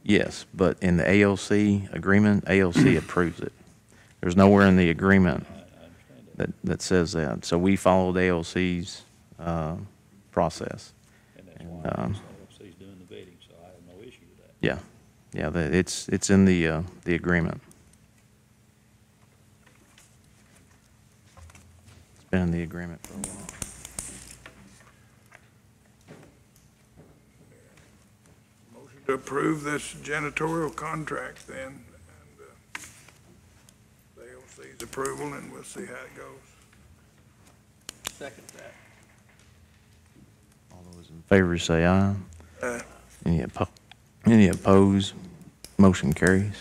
[SPEAKER 1] yes, but in the ALC agreement, ALC approves it. There's nowhere in the agreement that says that. So we followed ALC's process.
[SPEAKER 10] And that's why ALC's doing the vetting, so I have no issue with that.
[SPEAKER 1] Yeah, it's in the agreement. It's been in the agreement for a while.
[SPEAKER 3] Motion to approve this janitorial contract then, and the AOC's approval, and we'll see how it goes.
[SPEAKER 7] Second that.
[SPEAKER 1] All those in favor say aye.
[SPEAKER 3] Aye.
[SPEAKER 1] Any opposed? Motion carries.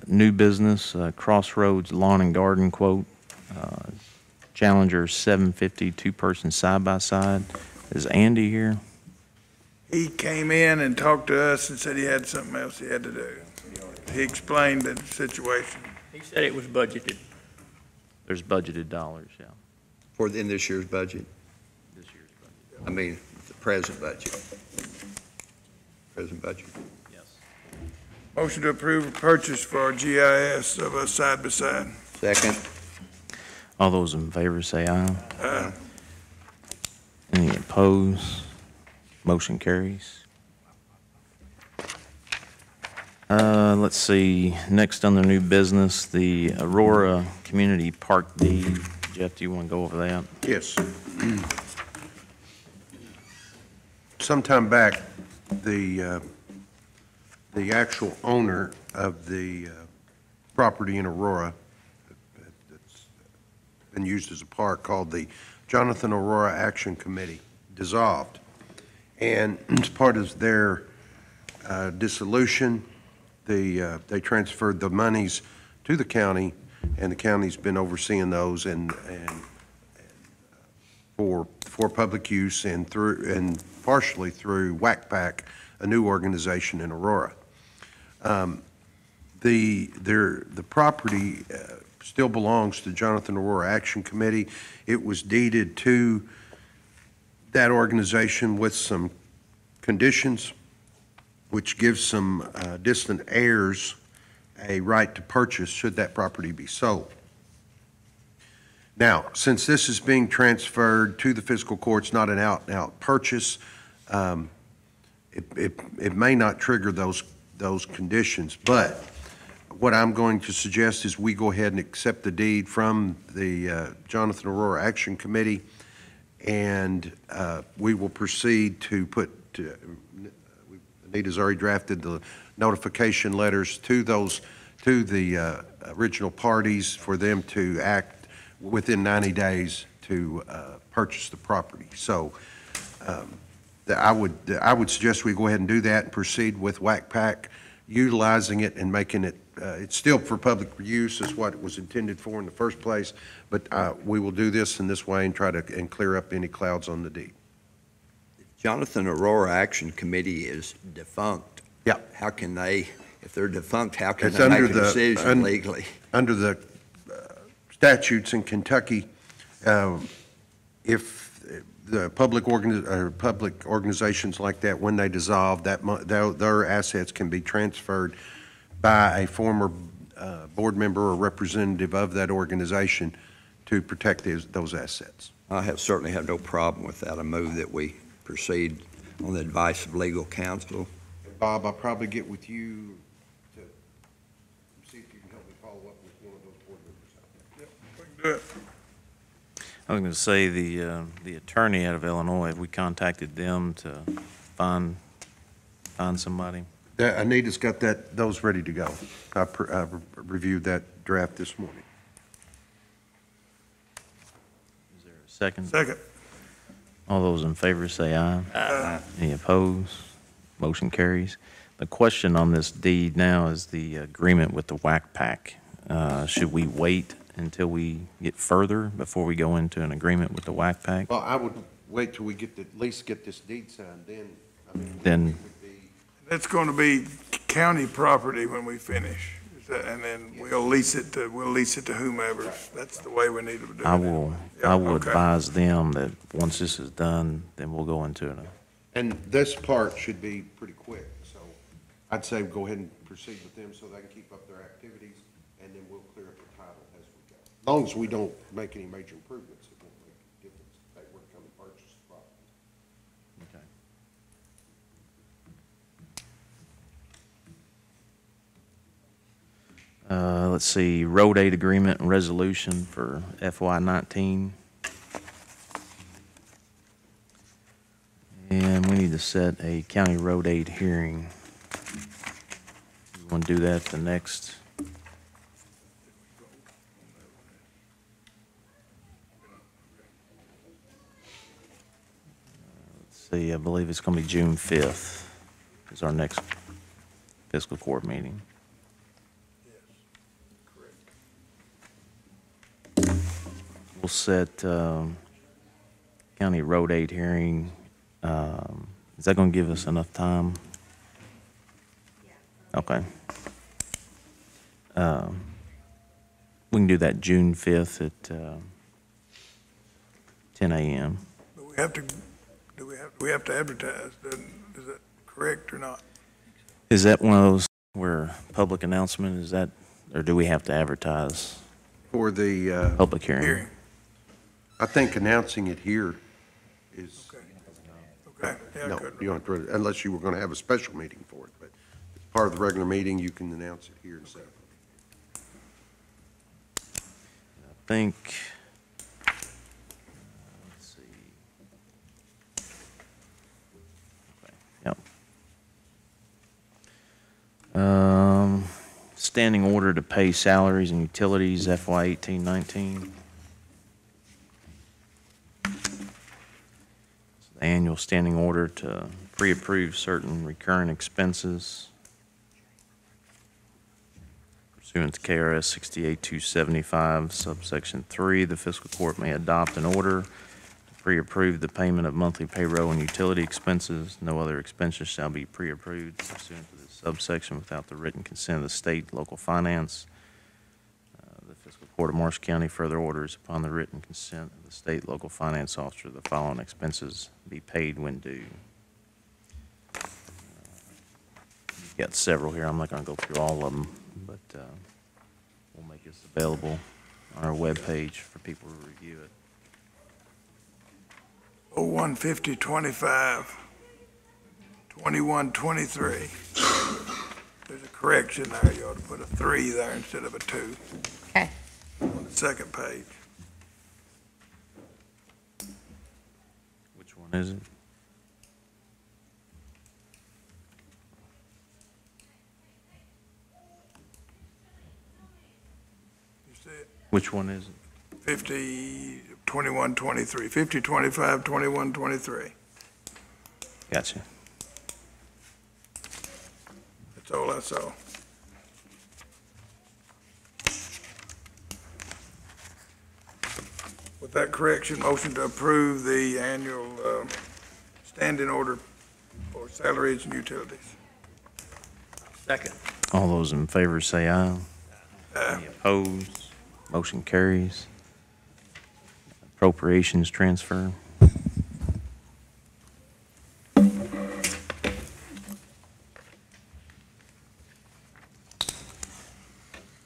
[SPEAKER 1] New business, Crossroads Lawn and Garden quote. Challenger 750 two-person side-by-side. Is Andy here?
[SPEAKER 3] He came in and talked to us and said he had something else he had to do. He explained the situation.
[SPEAKER 7] He said it was budgeted.
[SPEAKER 1] There's budgeted dollars, yeah.
[SPEAKER 4] In this year's budget?
[SPEAKER 1] This year's budget.
[SPEAKER 4] I mean, the present budget. Present budget.
[SPEAKER 1] Yes.
[SPEAKER 3] Motion to approve a purchase for our GIS of a side-by-side.
[SPEAKER 4] Second.
[SPEAKER 1] All those in favor say aye.
[SPEAKER 3] Aye.
[SPEAKER 1] Any opposed? Motion carries. Let's see, next on the new business, the Aurora Community Park deed. Jeff, do you want to go over that?
[SPEAKER 12] Yes. Sometime back, the actual owner of the property in Aurora that's been used as a park, called the Jonathan Aurora Action Committee, dissolved. And as part of their dissolution, they transferred the monies to the county, and the county's been overseeing those and for public use and partially through WACPAC, a new organization in Aurora. The property still belongs to Jonathan Aurora Action Committee. It was deeded to that organization with some conditions, which gives some distant heirs a right to purchase should that property be sold. Now, since this is being transferred to the fiscal courts, not an out-and-out purchase, it may not trigger those conditions, but what I'm going to suggest is we go ahead and accept the deed from the Jonathan Aurora Action Committee, and we will proceed to Anita's already drafted the notification letters to the original parties for them to act within 90 days to purchase the property. So I would suggest we go ahead and do that and proceed with WACPAC, utilizing it and making it, it's still for public use is what it was intended for in the first place, but we will do this in this way and try to clear up any clouds on the deed.
[SPEAKER 4] Jonathan Aurora Action Committee is defunct.
[SPEAKER 12] Yeah.
[SPEAKER 4] How can they, if they're defunct, how can
[SPEAKER 12] It's
[SPEAKER 4] they
[SPEAKER 12] under
[SPEAKER 4] make a
[SPEAKER 12] the-
[SPEAKER 4] decision legally?
[SPEAKER 12] Under the statutes in Kentucky, if the public organizations like that, when they dissolve, their assets can be transferred by a former board member or representative of that organization to protect those assets.
[SPEAKER 4] I certainly have no problem with that. I move that we proceed on the advice of legal counsel.
[SPEAKER 12] Bob, I'll probably get with you to see if you can help me follow up with one of those board members out there.
[SPEAKER 3] Yep, we can do it.
[SPEAKER 1] I was going to say, the attorney out of Illinois, we contacted them to find somebody.
[SPEAKER 12] Anita's got those ready to go. I reviewed that draft this morning.
[SPEAKER 1] Is there a second?
[SPEAKER 3] Second.
[SPEAKER 1] All those in favor say aye.
[SPEAKER 3] Aye.
[SPEAKER 1] Any opposed? Motion carries. The question on this deed now is the agreement with the WACPAC. Should we wait until we get further before we go into an agreement with the WACPAC?
[SPEAKER 12] Well, I would wait till we at least get this deed signed,
[SPEAKER 1] Then-
[SPEAKER 3] It's going to be county property when we finish, and then we'll lease it to whomever. That's the way we need to do it.
[SPEAKER 1] I will
[SPEAKER 3] Yeah, okay.
[SPEAKER 1] advise them that once this is done, then we'll go into it.
[SPEAKER 12] And this part should be pretty quick, so I'd say go ahead and proceed with them so they can keep up their activities, and then we'll clear up the title as we go. As long as we don't make any major improvements, it won't make a difference if they were to come and purchase the property.
[SPEAKER 1] Okay. Let's see, road aid agreement and resolution for FY19. And we need to set a county road aid hearing. We want to do that the next. Let's see, I believe it's going to be June 5th is our next fiscal court meeting. We'll set county road aid hearing. Is that going to give us enough time? Okay. We can do that June 5th at 10 a.m.
[SPEAKER 3] But we have to, we have to advertise, is that correct or not?
[SPEAKER 1] Is that one of those where public announcement, is that, or do we have to advertise
[SPEAKER 12] For the,
[SPEAKER 1] public hearing?
[SPEAKER 3] Hearing.
[SPEAKER 12] I think announcing it here is,
[SPEAKER 3] Okay. Yeah,
[SPEAKER 12] no,
[SPEAKER 3] good.
[SPEAKER 12] you don't have to, unless you were going to have a special meeting for it, but as part of the regular meeting, you can announce it here instead of.
[SPEAKER 1] I think, let's see. Okay, yep. Standing order to pay salaries and utilities FY 18-19. The annual standing order to pre-approve certain recurring expenses pursuant to KRS 68275 subsection 3. The fiscal court may adopt an order to Pre-approve the payment of monthly payroll and utility expenses. No other expenses shall be pre-approved pursuant to this subsection without the written consent of the state, local finance. The Fiscal Court of Marshall County further orders upon the written consent of the state, local finance officer, the following expenses be paid when due. You've got several here. I'm not going to go through all of them, but we'll make this available on our webpage for people to review it.
[SPEAKER 3] 015025, 2123. There's a correction there. You ought to put a 3 there instead of a 2.
[SPEAKER 9] Okay.
[SPEAKER 3] On the second page.
[SPEAKER 1] Which one is it?
[SPEAKER 3] You see it?
[SPEAKER 1] Which one is it?
[SPEAKER 3] 2123, 5025, 2123.
[SPEAKER 1] Gotcha.
[SPEAKER 3] That's all I saw. With that correction, motion to approve the annual standing order for salaries and utilities.
[SPEAKER 7] Second.
[SPEAKER 1] All those in favor say aye. Any opposed? Motion carries. Appropriations transfer.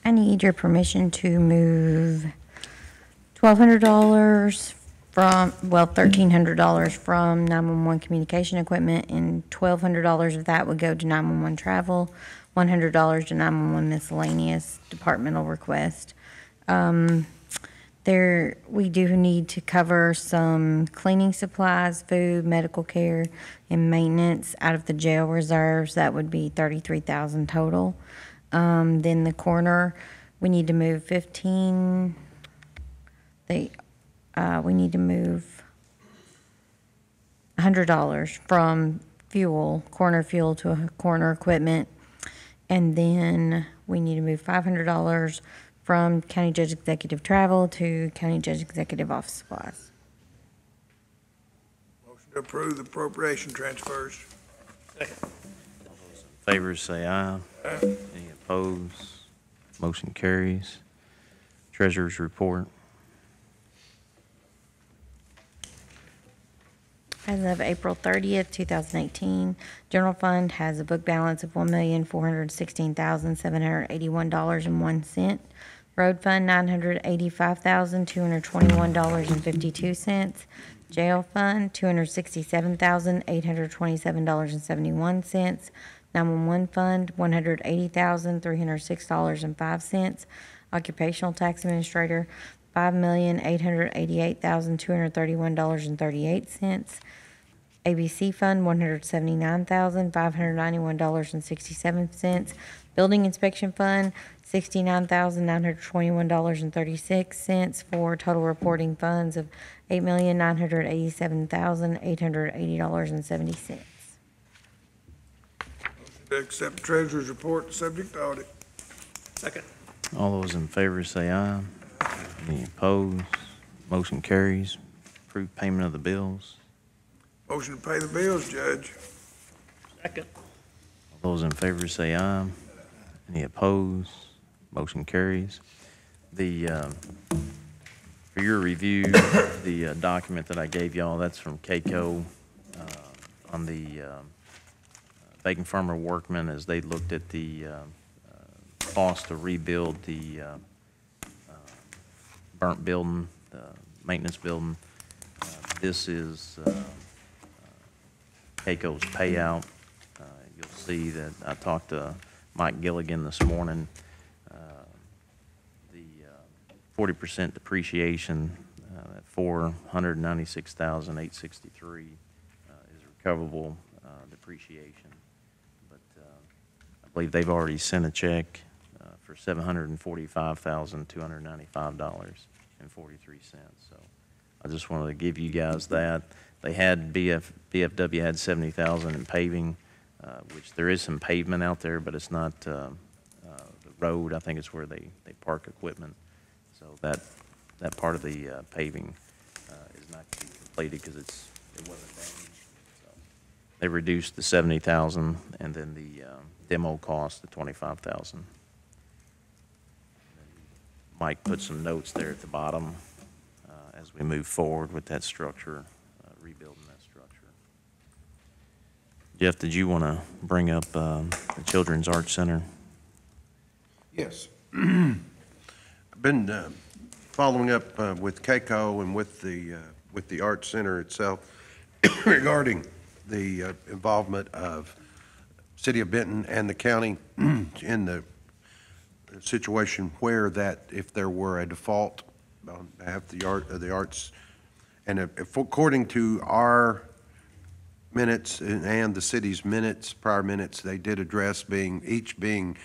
[SPEAKER 9] I need your permission to move $1,200 from, well, $1,300 from 911 communication equipment, and $1,200 of that would go to 911 travel, $100 to 911 miscellaneous departmental request. We do need to cover some cleaning supplies, food, medical care, and maintenance out of the jail reserves. That would be $33,000 total. Then the coroner, we need to move we need to move $100 from coroner fuel to coroner equipment. And then we need to move $500 from county judge executive travel to county judge executive office supplies.
[SPEAKER 3] Motion to approve the appropriation transfers.
[SPEAKER 7] Second.
[SPEAKER 1] Favors say aye.
[SPEAKER 3] Aye.
[SPEAKER 1] Any opposed? Motion carries. Treasurer's report.
[SPEAKER 9] As of April 30th, 2018, general fund has a book balance of $1,416,781.01. Road fund, $985,221.52. Jail fund, $267,827.71. 911 fund, $180,306.05. Occupational tax administrator, $5,888,231.38. ABC fund, $179,591.67. Building inspection fund, $69,921.36 for total reporting funds of $8,987,880.70.
[SPEAKER 3] To accept treasurer's report, subject to audit.
[SPEAKER 7] Second.
[SPEAKER 1] All those in favor say aye. Any opposed? Motion carries. Approve payment of the bills.
[SPEAKER 3] Motion to pay the bills, Judge.
[SPEAKER 7] Second.
[SPEAKER 1] All those in favor say aye. Any opposed? Motion carries. For your review, the document that I gave y'all, that's from KCO on the Bacon Farmer Workman, as they looked at the cost to rebuild the burnt building, the maintenance building. This is KCO's payout. You'll see that I talked to Mike Gilligan this morning. The 40% depreciation at $496,863 is recoverable depreciation. But I believe they've already sent a check for $745,295.43. So I just wanted to give you guys that. They had BFW had $70,000 in paving, which there is some pavement out there, but it's not the road. I think it's where they park equipment. So that part of the paving is not to be completed because it wasn't damaged. So they reduced the 70,000 and then the demo cost to 25,000. Mike put some notes there at the bottom as we move forward with that structure, rebuilding that structure. Jeff, did you want to bring up the Children's Arts Center?
[SPEAKER 12] Yes. I've been following up with KCO and with the Art Center itself regarding the involvement of City of Benton and the county in the situation where that if there were a default on behalf of the arts, and if according to our minutes and the city's minutes, prior minutes, they did address each being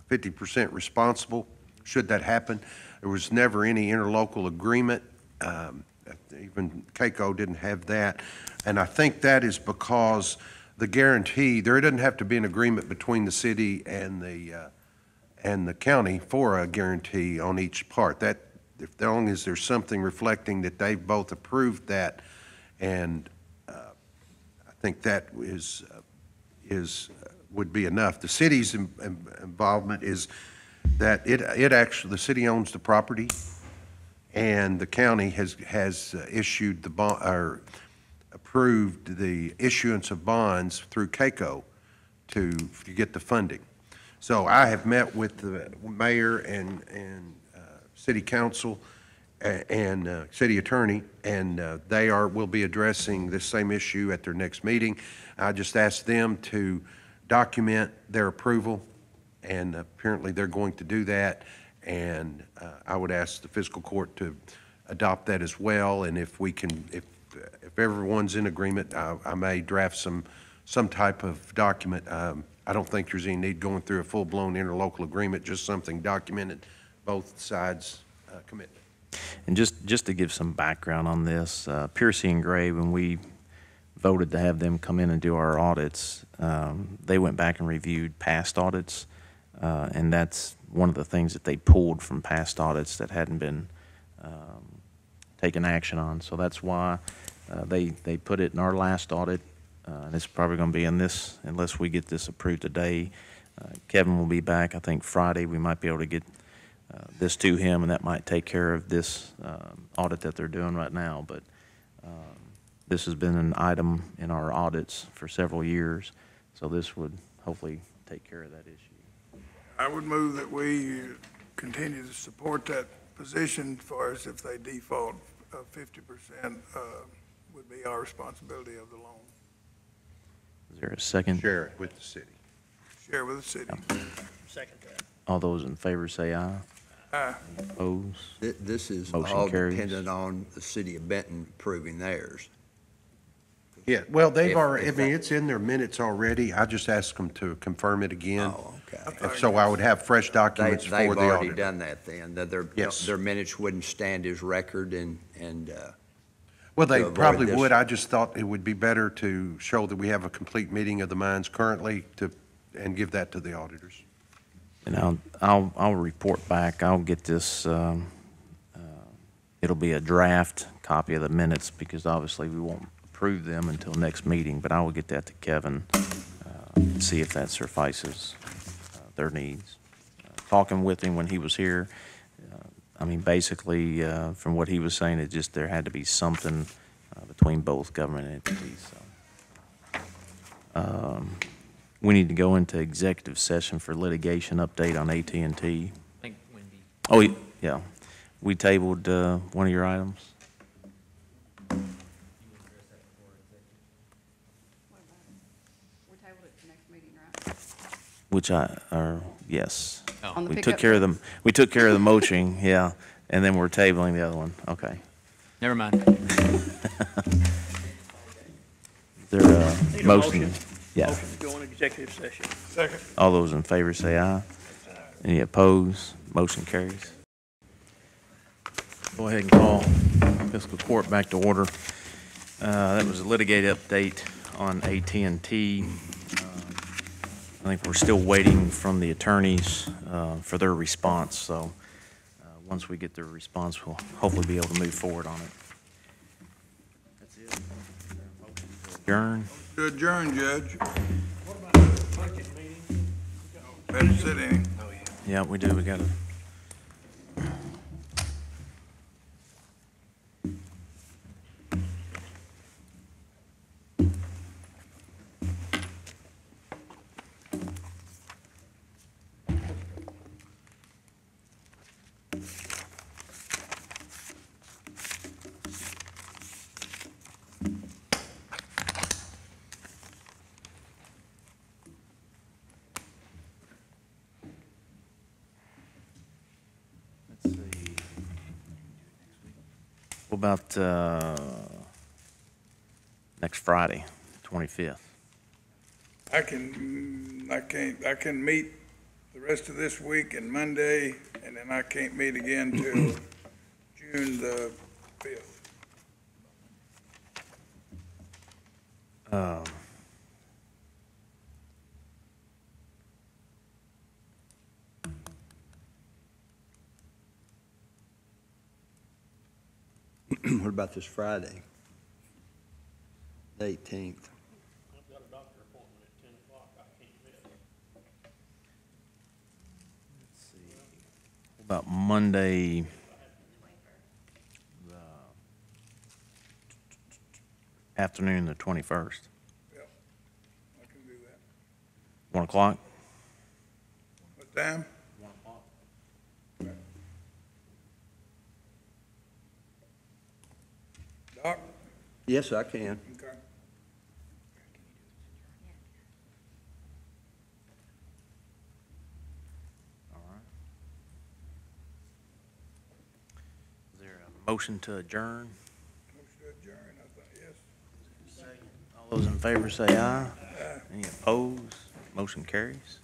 [SPEAKER 12] 50% responsible should that happen. There was never any interlocal agreement. Even KCO didn't have that. And I think that is because the guarantee, there doesn't have to be an agreement between the city and the county for a guarantee on each part. That, as long as there's something reflecting that they've both approved that, and I think that would be enough. The city's involvement is that it actually, the city owns the property, and the county has issued the bond, or approved the issuance of bonds through KCO to get the funding. So I have met with the mayor and city council and city attorney, and they will be addressing this same issue at their next meeting. I just asked them to document their approval, and apparently they're going to do that. And I would ask the fiscal court to adopt that as well. And if we can, if everyone's in agreement, I may draft some type of document. I don't think there's any need going through a full-blown interlocal agreement, just something documented, both sides' commitment.
[SPEAKER 1] And just to give some background on this, Piercy and Gray, when we voted to have them come in and do our audits, they went back and reviewed past audits, and that's one of the things that they pulled from past audits that hadn't been taken action on. So that's why they put it in our last audit, and it's probably going to be in this, unless we get this approved today. Kevin will be back, I think Friday. We might be able to get this to him, and that might take care of this audit that they're doing right now. But this has been an item in our audits for several years, so this would hopefully take care of that issue.
[SPEAKER 3] I would move that we continue to support that position as far as if they default, 50% would be our responsibility of the loan.
[SPEAKER 1] Is there a second?
[SPEAKER 12] Share it with the city.
[SPEAKER 3] Share with the city.
[SPEAKER 7] Second that.
[SPEAKER 1] All those in favor say aye.
[SPEAKER 3] Aye.
[SPEAKER 1] Opposed?
[SPEAKER 4] This is
[SPEAKER 1] Motion
[SPEAKER 4] all
[SPEAKER 1] carries.
[SPEAKER 4] dependent on the city of Benton approving theirs.
[SPEAKER 12] Yeah, well, they've
[SPEAKER 4] If-
[SPEAKER 12] already, I
[SPEAKER 4] if
[SPEAKER 12] mean,
[SPEAKER 4] that-
[SPEAKER 12] it's in their minutes already. I just asked them to confirm it again.
[SPEAKER 4] Oh, okay.
[SPEAKER 12] If so, I would have fresh documents for the
[SPEAKER 4] They've already
[SPEAKER 12] auditor.
[SPEAKER 4] done that then, that
[SPEAKER 12] Yes.
[SPEAKER 4] their minutes wouldn't stand as record and
[SPEAKER 12] Well, they
[SPEAKER 4] to avoid
[SPEAKER 12] probably
[SPEAKER 4] this.
[SPEAKER 12] would. I just thought it would be better to show that we have a complete meeting of the minds currently and give that to the auditors.
[SPEAKER 1] And I'll report back. I'll get this, it'll be a draft copy of the minutes because obviously we won't approve them until next meeting, but I will get that to Kevin, and see if that suffices their needs. Talking with him when he was here, I mean, basically, from what he was saying, it just, there had to be something between both government entities, so. We need to go into executive session for litigation update on AT&T.
[SPEAKER 2] I think Wendy.
[SPEAKER 1] Oh, yeah. We tabled one of your items.
[SPEAKER 5] We tabled it to next meeting, right?
[SPEAKER 1] Yes.
[SPEAKER 5] On the
[SPEAKER 1] We
[SPEAKER 5] pickup
[SPEAKER 1] took care of
[SPEAKER 5] trucks?
[SPEAKER 1] we took care of the mulching, yeah, and then we're tabling the other one. Okay.
[SPEAKER 2] Never mind.
[SPEAKER 1] Is there a
[SPEAKER 7] Need a
[SPEAKER 1] motion?
[SPEAKER 7] motion.
[SPEAKER 1] Yeah.
[SPEAKER 7] Motion to go in executive session.
[SPEAKER 3] Second.
[SPEAKER 1] All those in favor say aye. Any opposed? Motion carries. Go ahead and call fiscal court back to order. That was a litigated update on AT&T. I think we're still waiting from the attorneys for their response, so once we get the response, we'll hopefully be able to move forward on it. That's it. Adjourn.
[SPEAKER 3] To adjourn, Judge. Have to sit in.
[SPEAKER 1] Yeah, we do. We got to. Let's see. What about next Friday, 25th?
[SPEAKER 3] I can meet the rest of this week and Monday, and then I can't meet again till June the 5th.
[SPEAKER 4] What about this Friday? The 18th.
[SPEAKER 7] I've got a doctor appointment at 10 o'clock, I can't miss.
[SPEAKER 1] Let's see. What about Monday? The afternoon, the 21st.
[SPEAKER 3] Yeah, I can do that.
[SPEAKER 1] 1 o'clock?
[SPEAKER 3] What time?
[SPEAKER 1] 1 o'clock.
[SPEAKER 3] Doc?
[SPEAKER 4] Yes, I can.
[SPEAKER 3] Okay.
[SPEAKER 1] All right. Is there a motion to adjourn?
[SPEAKER 3] Motion to adjourn, I thought, yes.
[SPEAKER 1] All those in favor say aye. Any opposed? Motion carries.